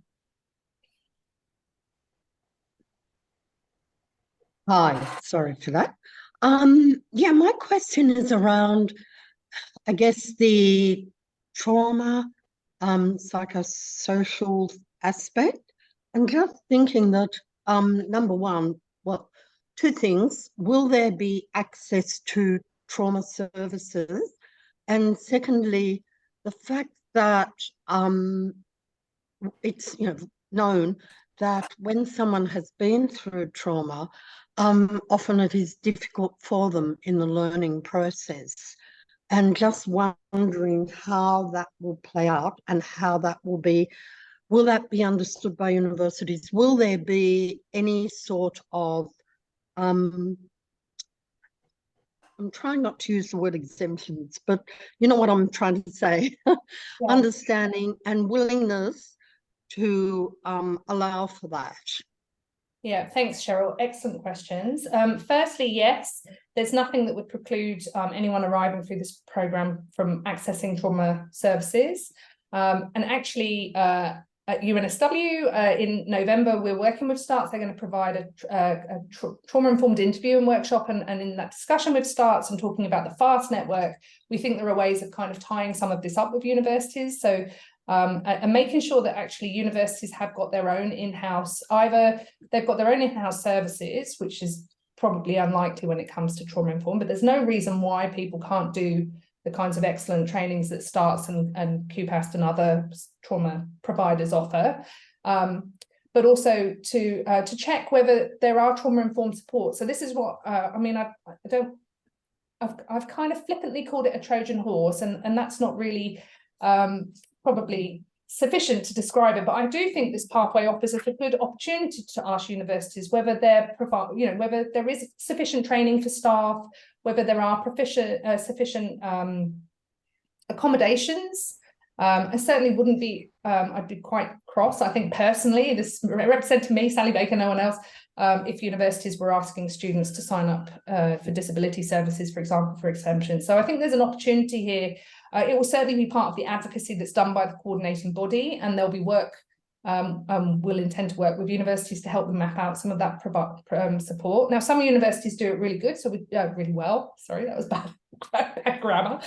Hi, sorry for that. Yeah, my question is around, I guess, the trauma, psychosocial aspect, and just thinking that, number one, two things: will there be access to trauma services? And secondly, the fact that it's known that when someone has been through trauma, often it is difficult for them in the learning process. And just wondering how that will play out and how that will that be understood by universities? Will there be any sort of I'm trying not to use the word exemptions, but you know what I'm trying to say, understanding and willingness to allow for that. Yeah, thanks, Cheryl. Excellent questions. Firstly, yes, there's nothing that would preclude anyone arriving through this programme from accessing trauma services. And actually, at UNSW in November, we're working with STARTS. They're going to provide a trauma-informed interview and workshop, and in that discussion with STARTS and talking about the FAST network, we think there are ways of kind of tying some of this up with universities. So and making sure that actually universities have got their own in-house, either they've got their own in-house services, which is probably unlikely when it comes to trauma-informed, but there's no reason why people can't do the kinds of excellent trainings that STARTS and QPAST and other trauma providers offer, but also to check whether there are trauma-informed support. So this is what I mean. I've kind of flippantly called it a Trojan horse, and that's not really probably sufficient to describe it. But I do think this pathway offers a good opportunity to ask universities whether whether there is sufficient training for staff, whether there are sufficient accommodations. I certainly wouldn't be, I'd be quite cross, I think personally, this representing me, Sally Baker, no one else, if universities were asking students to sign up for disability services, for example, for exemptions. So I think there's an opportunity here. It will certainly be part of the advocacy that's done by the coordinating body, and there'll be work, we'll intend to work with universities to help them map out some of that support. Now, some universities do it really good, so really well. Sorry, that was bad grammar.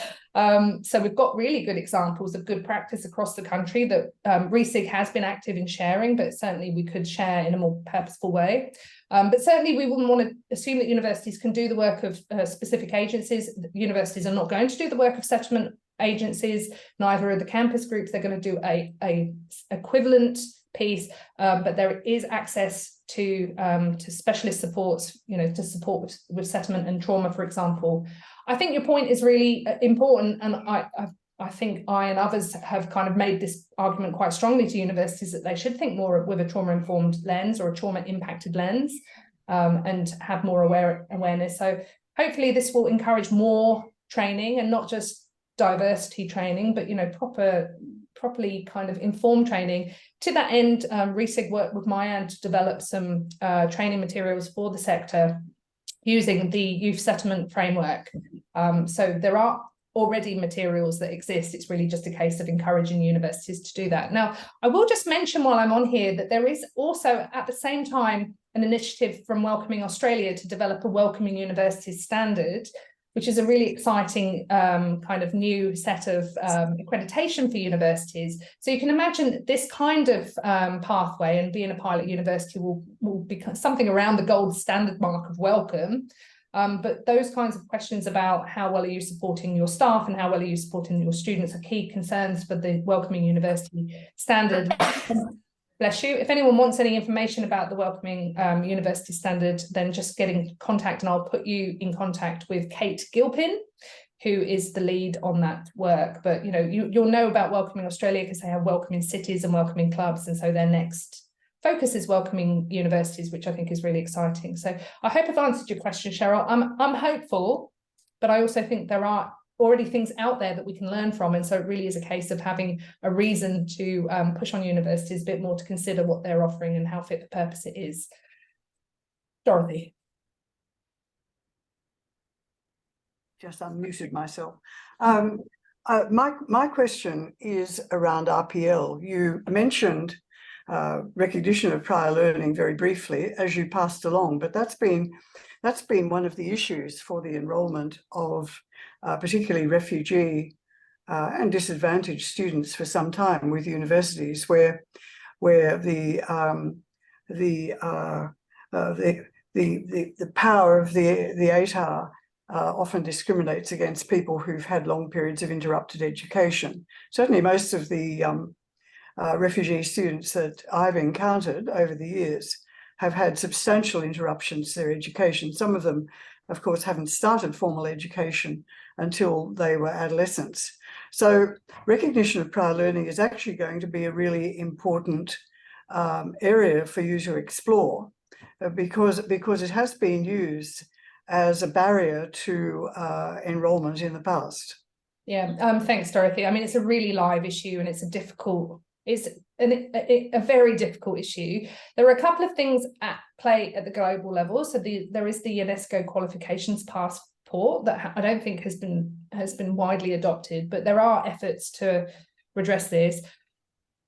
So we've got really good examples of good practice across the country that RESIG has been active in sharing, but certainly we could share in a more purposeful way. But certainly we wouldn't want to assume that universities can do the work of specific agencies. Universities are not going to do the work of settlement agencies, neither are the campus groups. They're going to do a equivalent piece, but there is access to specialist supports, to support with settlement and trauma, for example. I think your point is really important, and I think I and others have kind of made this argument quite strongly to universities that they should think more with a trauma-informed lens or a trauma-impacted lens, and have more awareness. So hopefully this will encourage more training, and not just diversity training, but properly kind of informed training. To that end, RESIG worked with Mayan to develop some training materials for the sector using the youth settlement framework. So there are already materials that exist. It's really just a case of encouraging universities to do that. Now, I will just mention while I'm on here that there is also at the same time an initiative from Welcoming Australia to develop a Welcoming Universities standard, which is a really exciting kind of new set of accreditation for universities. So you can imagine this kind of pathway, and being a pilot university will become something around the gold standard mark of welcome. But those kinds of questions about how well are you supporting your staff and how well are you supporting your students are key concerns for the Welcoming University standard. Bless you. If anyone wants any information about the Welcoming University Standard, then just get in contact, and I'll put you in contact with Kate Gilpin, who is the lead on that work. But you'll know about Welcoming Australia because they have welcoming cities and welcoming clubs, and so their next focus is welcoming universities, which I think is really exciting. So I hope I've answered your question, Cheryl. I'm hopeful, but I also think there are already things out there that we can learn from, and so it really is a case of having a reason to push on universities a bit more to consider what they're offering and how fit for purpose it is. Dorothy. Just unmuted myself. My question is around RPL. You mentioned recognition of prior learning very briefly as you passed along, but that's been one of the issues for the enrolment of particularly refugee and disadvantaged students for some time with universities, where the power of the ATAR often discriminates against people who've had long periods of interrupted education. Certainly most of the refugee students that I've encountered over the years have had substantial interruptions to their education. Some of them, of course, haven't started formal education until they were adolescents. So recognition of prior learning is actually going to be a really important area for you to explore, because it has been used as a barrier to enrolment in the past. Yeah, thanks, Dorothy. I mean, it's a really live issue, and it's a very difficult issue. There are a couple of things at play at the global level. So there is the UNESCO qualifications passport that I don't think has been widely adopted, but there are efforts to redress this.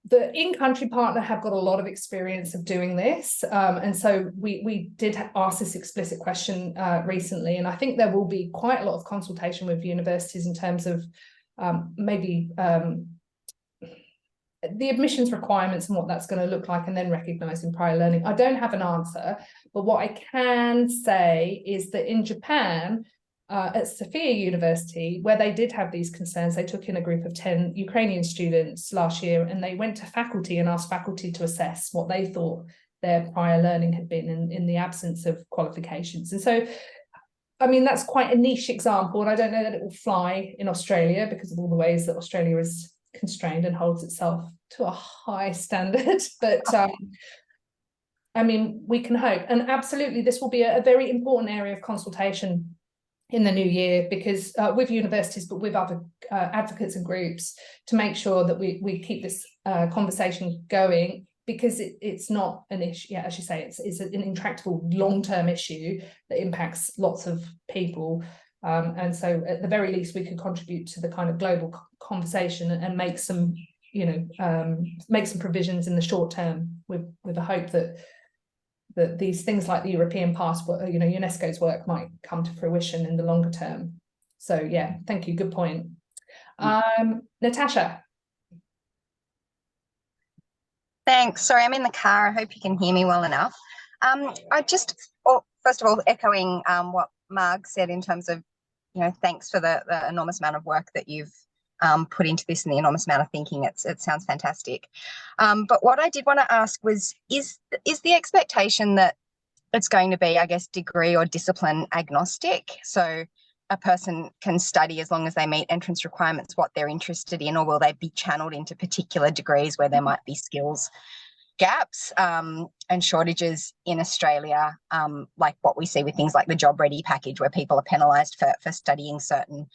the in-country partner have got a lot of experience of doing this. And so we did ask this explicit question recently, and I think there will be quite a lot of consultation with universities in terms of maybe the admissions requirements and what that's going to look like, and then recognising prior learning. I don't have an answer, but what I can say is that in Japan, at Sophia University, where they did have these concerns, they took in a group of 10 Ukrainian students last year, and they went to faculty and asked faculty to assess what they thought their prior learning had been in the absence of qualifications. And so, I mean, that's quite a niche example, and I don't know that it will fly in Australia because of all the ways that Australia is constrained and holds itself to a high standard. But I mean, we can hope. And absolutely, this will be a very important area of consultation in the new year, because with universities, but with other advocates and groups, to make sure that we keep this conversation going, because it's not an issue, yeah, as you say, it's an intractable long-term issue that impacts lots of people. And so at the very least, we could contribute to the kind of global conversation and make some, you know, make some provisions in the short term with the hope that these things like the European passport, you know, UNESCO's work might come to fruition in the longer term. So yeah, thank you, good point. Natasha. Thanks. Sorry, I'm in the car. I hope you can hear me well enough. I just, first of all, echoing what Marg said in terms of, you know, thanks for the enormous amount of work that you've put into this and the enormous amount of thinking. It sounds fantastic. But what I did want to ask was, is the expectation that it's going to be, I guess, degree or discipline agnostic? So a person can study as long as they meet entrance requirements what they're interested in, or will they be channeled into particular degrees where there might be skills gaps and shortages in Australia, like what we see with things like the Job Ready package, where people are penalised for studying certain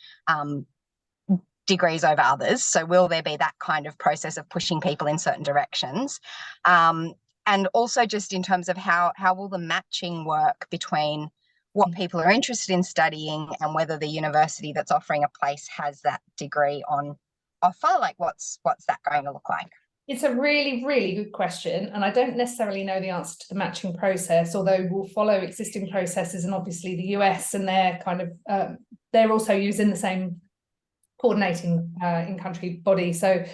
degrees over others? So will there be that kind of process of pushing people in certain directions? And also just in terms of how will the matching work between what people are interested in studying and whether the university that's offering a place has that degree on offer? Like what's that going to look like? It's a really, really good question, and I don't necessarily know the answer to the matching process, although we'll follow existing processes, and obviously the US and their kind of they're also using the same coordinating in-country body, so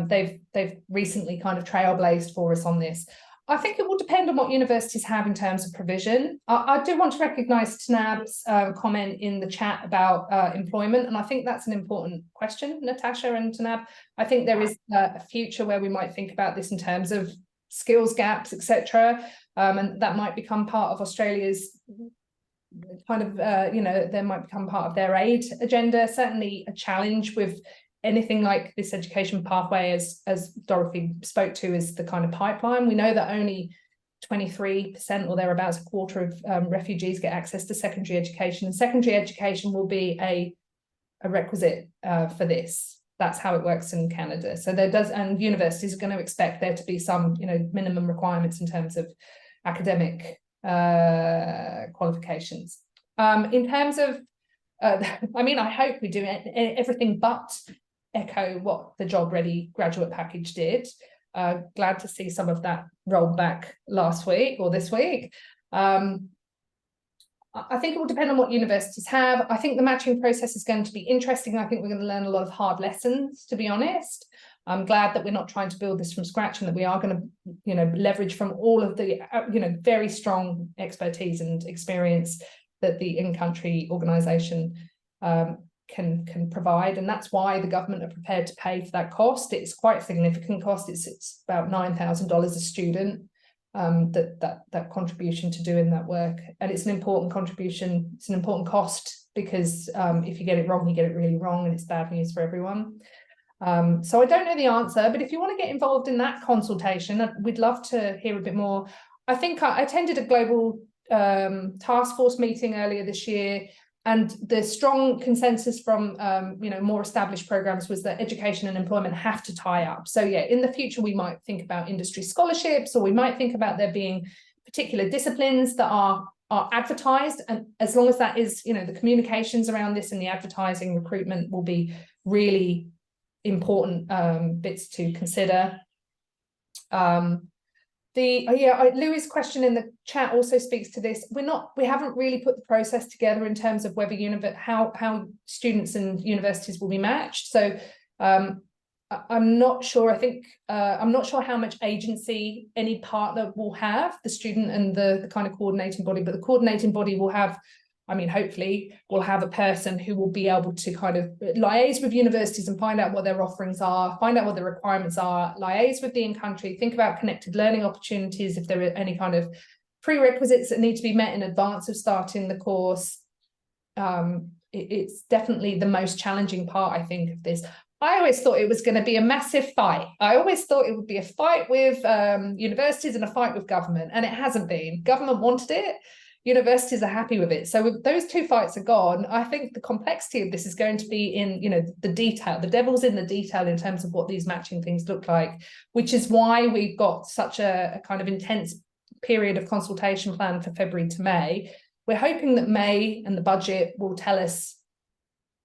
they've recently kind of trailblazed for us on this. I think it will depend on what universities have in terms of provision. I do want to recognise Tanab's comment in the chat about employment, and I think that's an important question, Natasha and Tanab. I think there is a future where we might think about this in terms of skills gaps, etc., and that might become part of Australia's kind of, you know, there might become part of their aid agenda. Certainly a challenge with anything like this education pathway, as Dorothy spoke to, is the kind of pipeline. We know that only 23% or thereabouts, a quarter of refugees get access to secondary education, and secondary education will be a requisite for this. That's how it works in Canada. So there does, and universities are going to expect there to be some, you know, minimum requirements in terms of academic qualifications. In terms of, I mean, I hope we do everything but echo what the Job Ready graduate package did. Glad to see some of that rolled back last week or this week. I think it will depend on what universities have. I think the matching process is going to be interesting. I think we're going to learn a lot of hard lessons, to be honest. I'm glad that we're not trying to build this from scratch, and that we are going to, you know, leverage from all of the, you know, very strong expertise and experience that the in-country organisation can provide, and that's why the government are prepared to pay for that cost. It's quite a significant cost. It's about $9,000 a student, that contribution to doing that work, and it's an important contribution. It's an important cost, because if you get it wrong, you get it really wrong, and it's bad news for everyone. So I don't know the answer, but if you want to get involved in that consultation, we'd love to hear a bit more. I think I attended a global task force meeting earlier this year, and the strong consensus from you know, more established programs was that education and employment have to tie up. So yeah, in the future we might think about industry scholarships, or we might think about there being particular disciplines that are advertised, and as long as that is, you know, the communications around this and the advertising recruitment will be really important bits to consider. Louis' question in the chat also speaks to this. We haven't really put the process together in terms of whether how students and universities will be matched. So I'm not sure. I think I'm not sure how much agency any partner will have, the student and the kind of coordinating body, but the coordinating body will have, I mean, hopefully we'll have a person who will be able to kind of liaise with universities and find out what their offerings are, find out what the requirements are, liaise with the in-country, think about connected learning opportunities, if there are any kind of prerequisites that need to be met in advance of starting the course. It's definitely the most challenging part, I think, of this. I always thought it was going to be a massive fight. I always thought it would be a fight with universities and a fight with government, and it hasn't been. Government wanted it. Universities are happy with it. So those two fights are gone. I think the complexity of this is going to be in, the detail. The devil's in the detail in terms of what these matching things look like, which is why we've got such a kind of intense period of consultation plan for February to May. We're hoping that May and the budget will tell us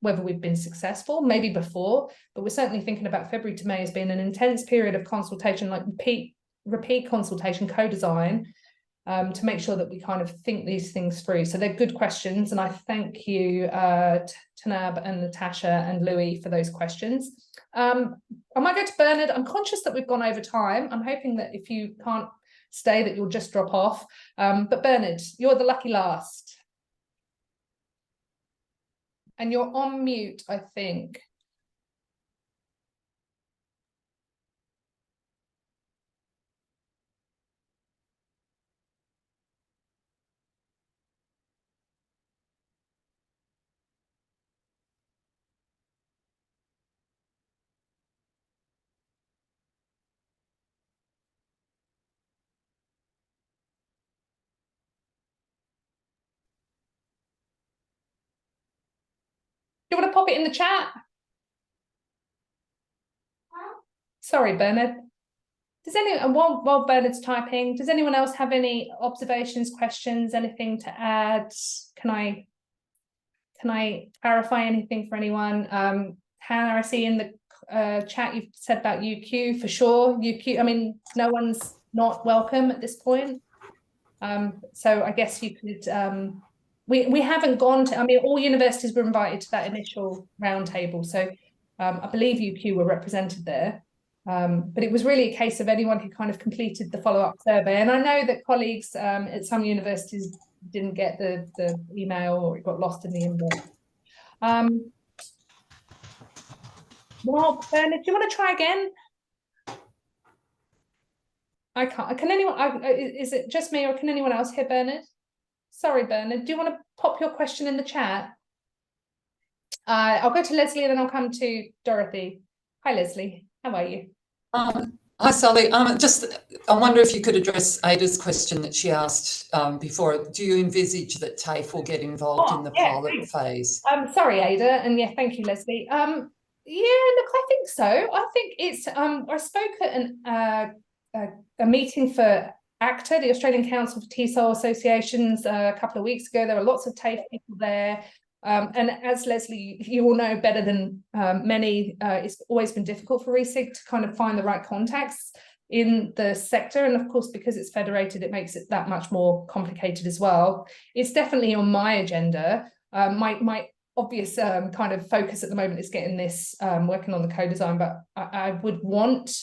whether we've been successful, maybe before, but we're certainly thinking about February to May as being an intense period of consultation, like repeat consultation, co-design, to make sure that we kind of think these things through. So they're good questions, and I thank you, Tanab and Natasha and Louis, for those questions. I might go to Bernard. I'm conscious that we've gone over time. I'm hoping that if you can't stay, that you'll just drop off. But Bernard, you're the lucky last. And you're on mute, I think. Do you want to pop it in the chat? Sorry, Bernard. Does anyone, while Bernard's typing, does anyone else have any observations, questions, anything to add? Can I clarify anything for anyone? Hannah, I see in the chat you've said about UQ, for sure. UQ, I mean, no one's not welcome at this point. So I guess you could, we haven't gone to, I mean, all universities were invited to that initial roundtable. So I believe UQ were represented there. But it was really a case of anyone who kind of completed the follow-up survey. And I know that colleagues at some universities didn't get the email, or it got lost in the inbox. Well, Bernard, do you want to try again? I can't. Can anyone, is it just me, or can anyone else hear Bernard? Sorry, Bernard. Do you want to pop your question in the chat? I'll go to Leslie and then I'll come to Dorothy. Hi, Leslie. How are you? Hi, Sally. I wonder if you could address Ada's question that she asked before. Do you envisage that TAFE will get involved in the pilot phase? Sorry, Ada, and yeah, thank you, Leslie. Yeah, look, I think so. I think it's. I spoke at a meeting for ACTA, the Australian Council for TESOL Associations, a couple of weeks ago. There were lots of TAFE people there. And as Leslie, you all know better than many, it's always been difficult for RESIG to kind of find the right contacts in the sector. And of course, because it's federated, it makes it that much more complicated as well. It's definitely on my agenda. My obvious kind of focus at the moment is getting this, working on the co-design, but I would want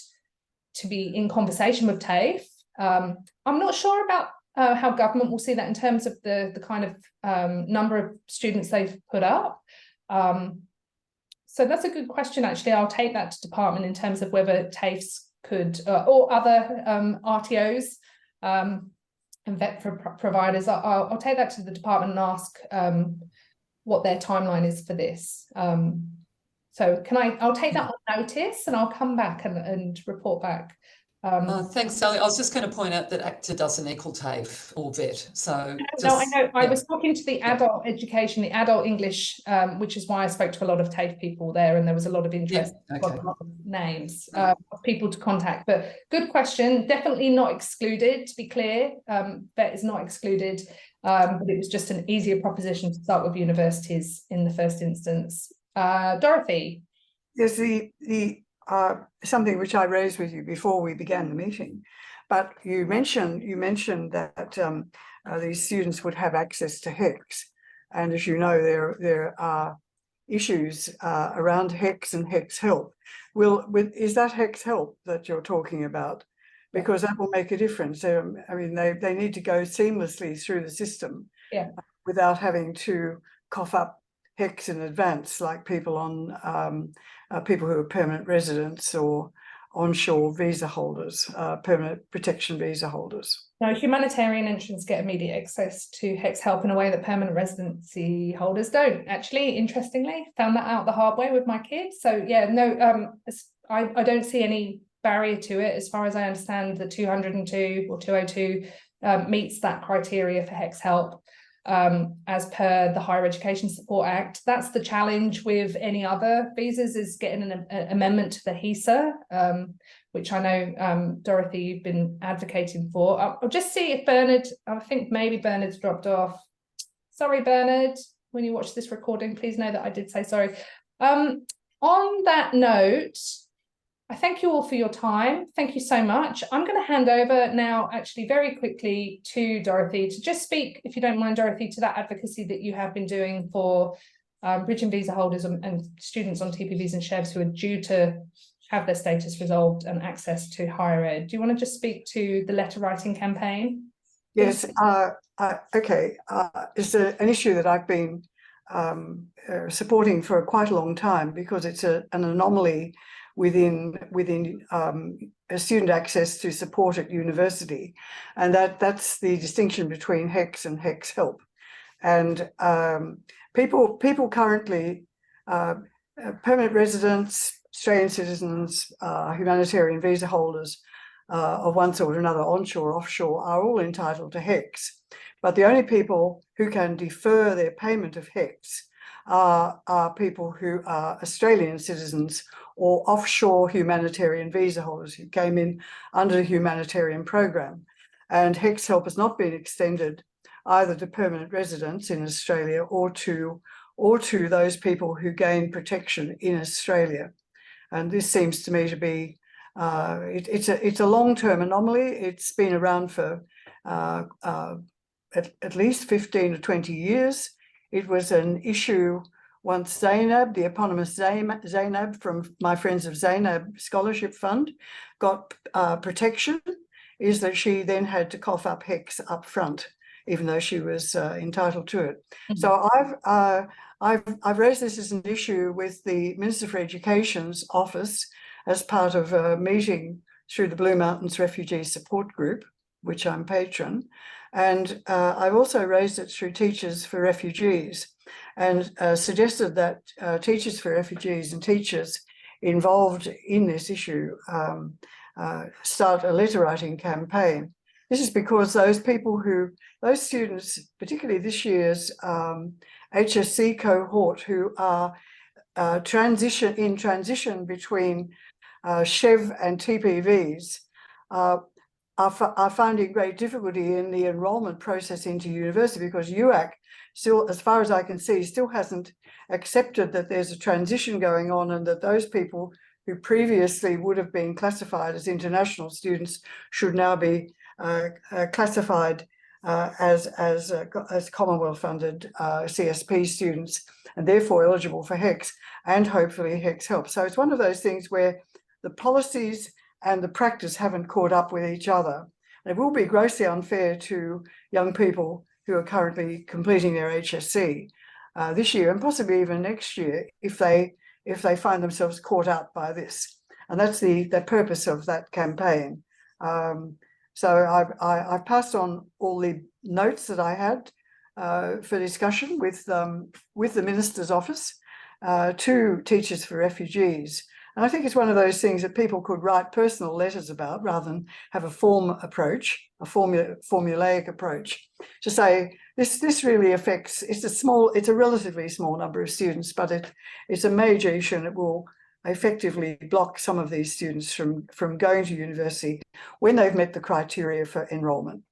to be in conversation with TAFE. I'm not sure about how government will see that in terms of the kind of number of students they've put up. So that's a good question, actually. I'll take that to department in terms of whether TAFEs could, or other RTOs and vet providers. I'll take that to the department and ask what their timeline is for this. So I'll take that on notice and I'll come back and report back. Thanks, Sally. I was just going to point out that ACTA doesn't equal TAFE or VET. So no, I know. I was talking to the adult education, the adult English, which is why I spoke to a lot of TAFE people there, and there was a lot of interest, a lot of names of people to contact. But good question. Definitely not excluded, to be clear. VET is not excluded, but it was just an easier proposition to start with universities in the first instance. Dorothy. Yes, the something which I raised with you before we began the meeting, but you mentioned that these students would have access to HECS, and as you know, there are issues around HECS and HECS help. Is that HECS help that you're talking about? Because that will make a difference. I mean, they need to go seamlessly through the system, without having to cough up HECS in advance, like people on people who are permanent residents or onshore visa holders, permanent protection visa holders. No, humanitarian entrants get immediate access to HECS help in a way that permanent residency holders don't. Actually, interestingly, found that out the hard way with my kids. So yeah, no, I don't see any barrier to it. As far as I understand, the 202 or 202 meets that criteria for HECS help. As per the Higher Education Support Act. That's the challenge with any other visas, is getting an amendment to the HESA, which I know, Dorothy, you've been advocating for. I'll just see if Bernard, I think maybe Bernard's dropped off. Sorry, Bernard, when you watch this recording, please know that I did say sorry. On that note, I thank you all for your time. Thank you so much. I'm going to hand over now, actually, very quickly to Dorothy to just speak, if you don't mind, Dorothy, to that advocacy that you have been doing for bridging visa holders and students on TPVs and SHEVs who are due to have their status resolved and access to higher ed. Do you want to just speak to the letter writing campaign? Yes, okay. It's an issue that I've been supporting for quite a long time, because it's an anomaly within student access to support at university, and that's the distinction between HECS and HECS help. And people currently, permanent residents, Australian citizens, humanitarian visa holders of one sort or another, onshore, offshore, are all entitled to HECS. But the only people who can defer their payment of HECS are people who are Australian citizens or offshore humanitarian visa holders who came in under the humanitarian program. And HECS help has not been extended either to permanent residents in Australia or to those people who gain protection in Australia. And this seems to me to be it's a long-term anomaly. It's been around for at least 15 or 20 years. It was an issue once Zainab, the eponymous Zainab from my Friends of Zainab Scholarship Fund, got protection, is that she then had to cough up HECS up front, even though she was entitled to it. Mm-hmm. So I've raised this as an issue with the Minister for Education's office as part of a meeting through the Blue Mountains Refugee Support Group, which I'm patron. And I've also raised it through Teachers for Refugees, and suggested that Teachers for Refugees and teachers involved in this issue start a letter writing campaign. This is because those students, particularly this year's HSC cohort, who are in transition between SHEV and TPVs, are finding great difficulty in the enrolment process into university, because UAC still, as far as I can see, still hasn't accepted that there's a transition going on, and that those people who previously would have been classified as international students should now be classified as Commonwealth funded CSP students, and therefore eligible for HECS and hopefully HECS help. So it's one of those things where the policies and the practice haven't caught up with each other. And it will be grossly unfair to young people who are currently completing their HSC this year, and possibly even next year, if they find themselves caught out by this. And that's the purpose of that campaign. So I've passed on all the notes that I had for discussion with the Minister's office to Teachers for Refugees. And I think it's one of those things that people could write personal letters about, rather than have a formulaic approach, to say this really affects. It's a relatively small number of students, but it's a major issue, and it will effectively block some of these students from going to university when they've met the criteria for enrolment.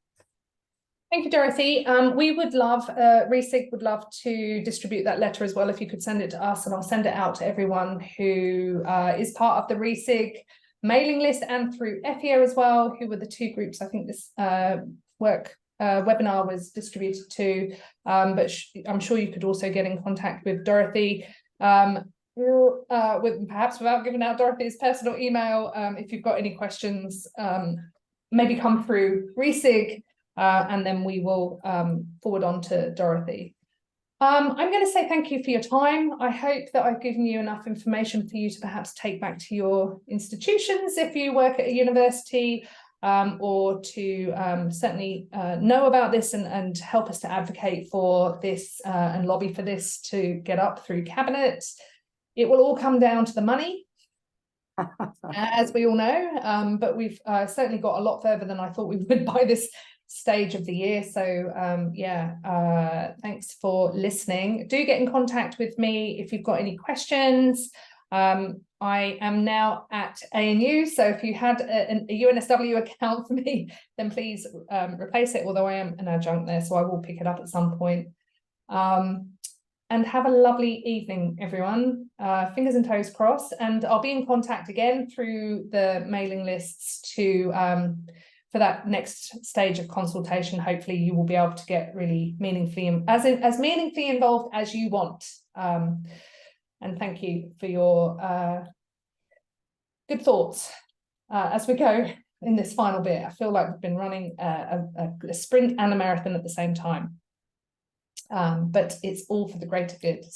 Thank you, Dorothy. We would love, RESIG would love to distribute that letter as well. If you could send it to us, and I'll send it out to everyone who is part of the RESIG mailing list and through EFIA as well, who were the two groups I think this webinar was distributed to. But I'm sure you could also get in contact with Dorothy, with perhaps without giving out Dorothy's personal email. If you've got any questions, maybe come through RESIG. And then we will forward on to Dorothy. I'm going to say thank you for your time. I hope that I've given you enough information for you to perhaps take back to your institutions if you work at a university, or to certainly know about this and help us to advocate for this and lobby for this to get up through Cabinet. It will all come down to the money. As we all know, but we've certainly got a lot further than I thought we would by this stage of the year. So thanks for listening. Do get in contact with me if you've got any questions. I am now at ANU, so if you had a UNSW account for me, then please replace it, although I am an adjunct there, so I will pick it up at some point. And have a lovely evening, everyone. Fingers and toes crossed, and I'll be in contact again through the mailing lists to for that next stage of consultation. Hopefully you will be able to get really meaningfully, as meaningfully involved as you want. And thank you for your good thoughts as we go in this final bit. I feel like we've been running a sprint and a marathon at the same time. But it's all for the greater good. So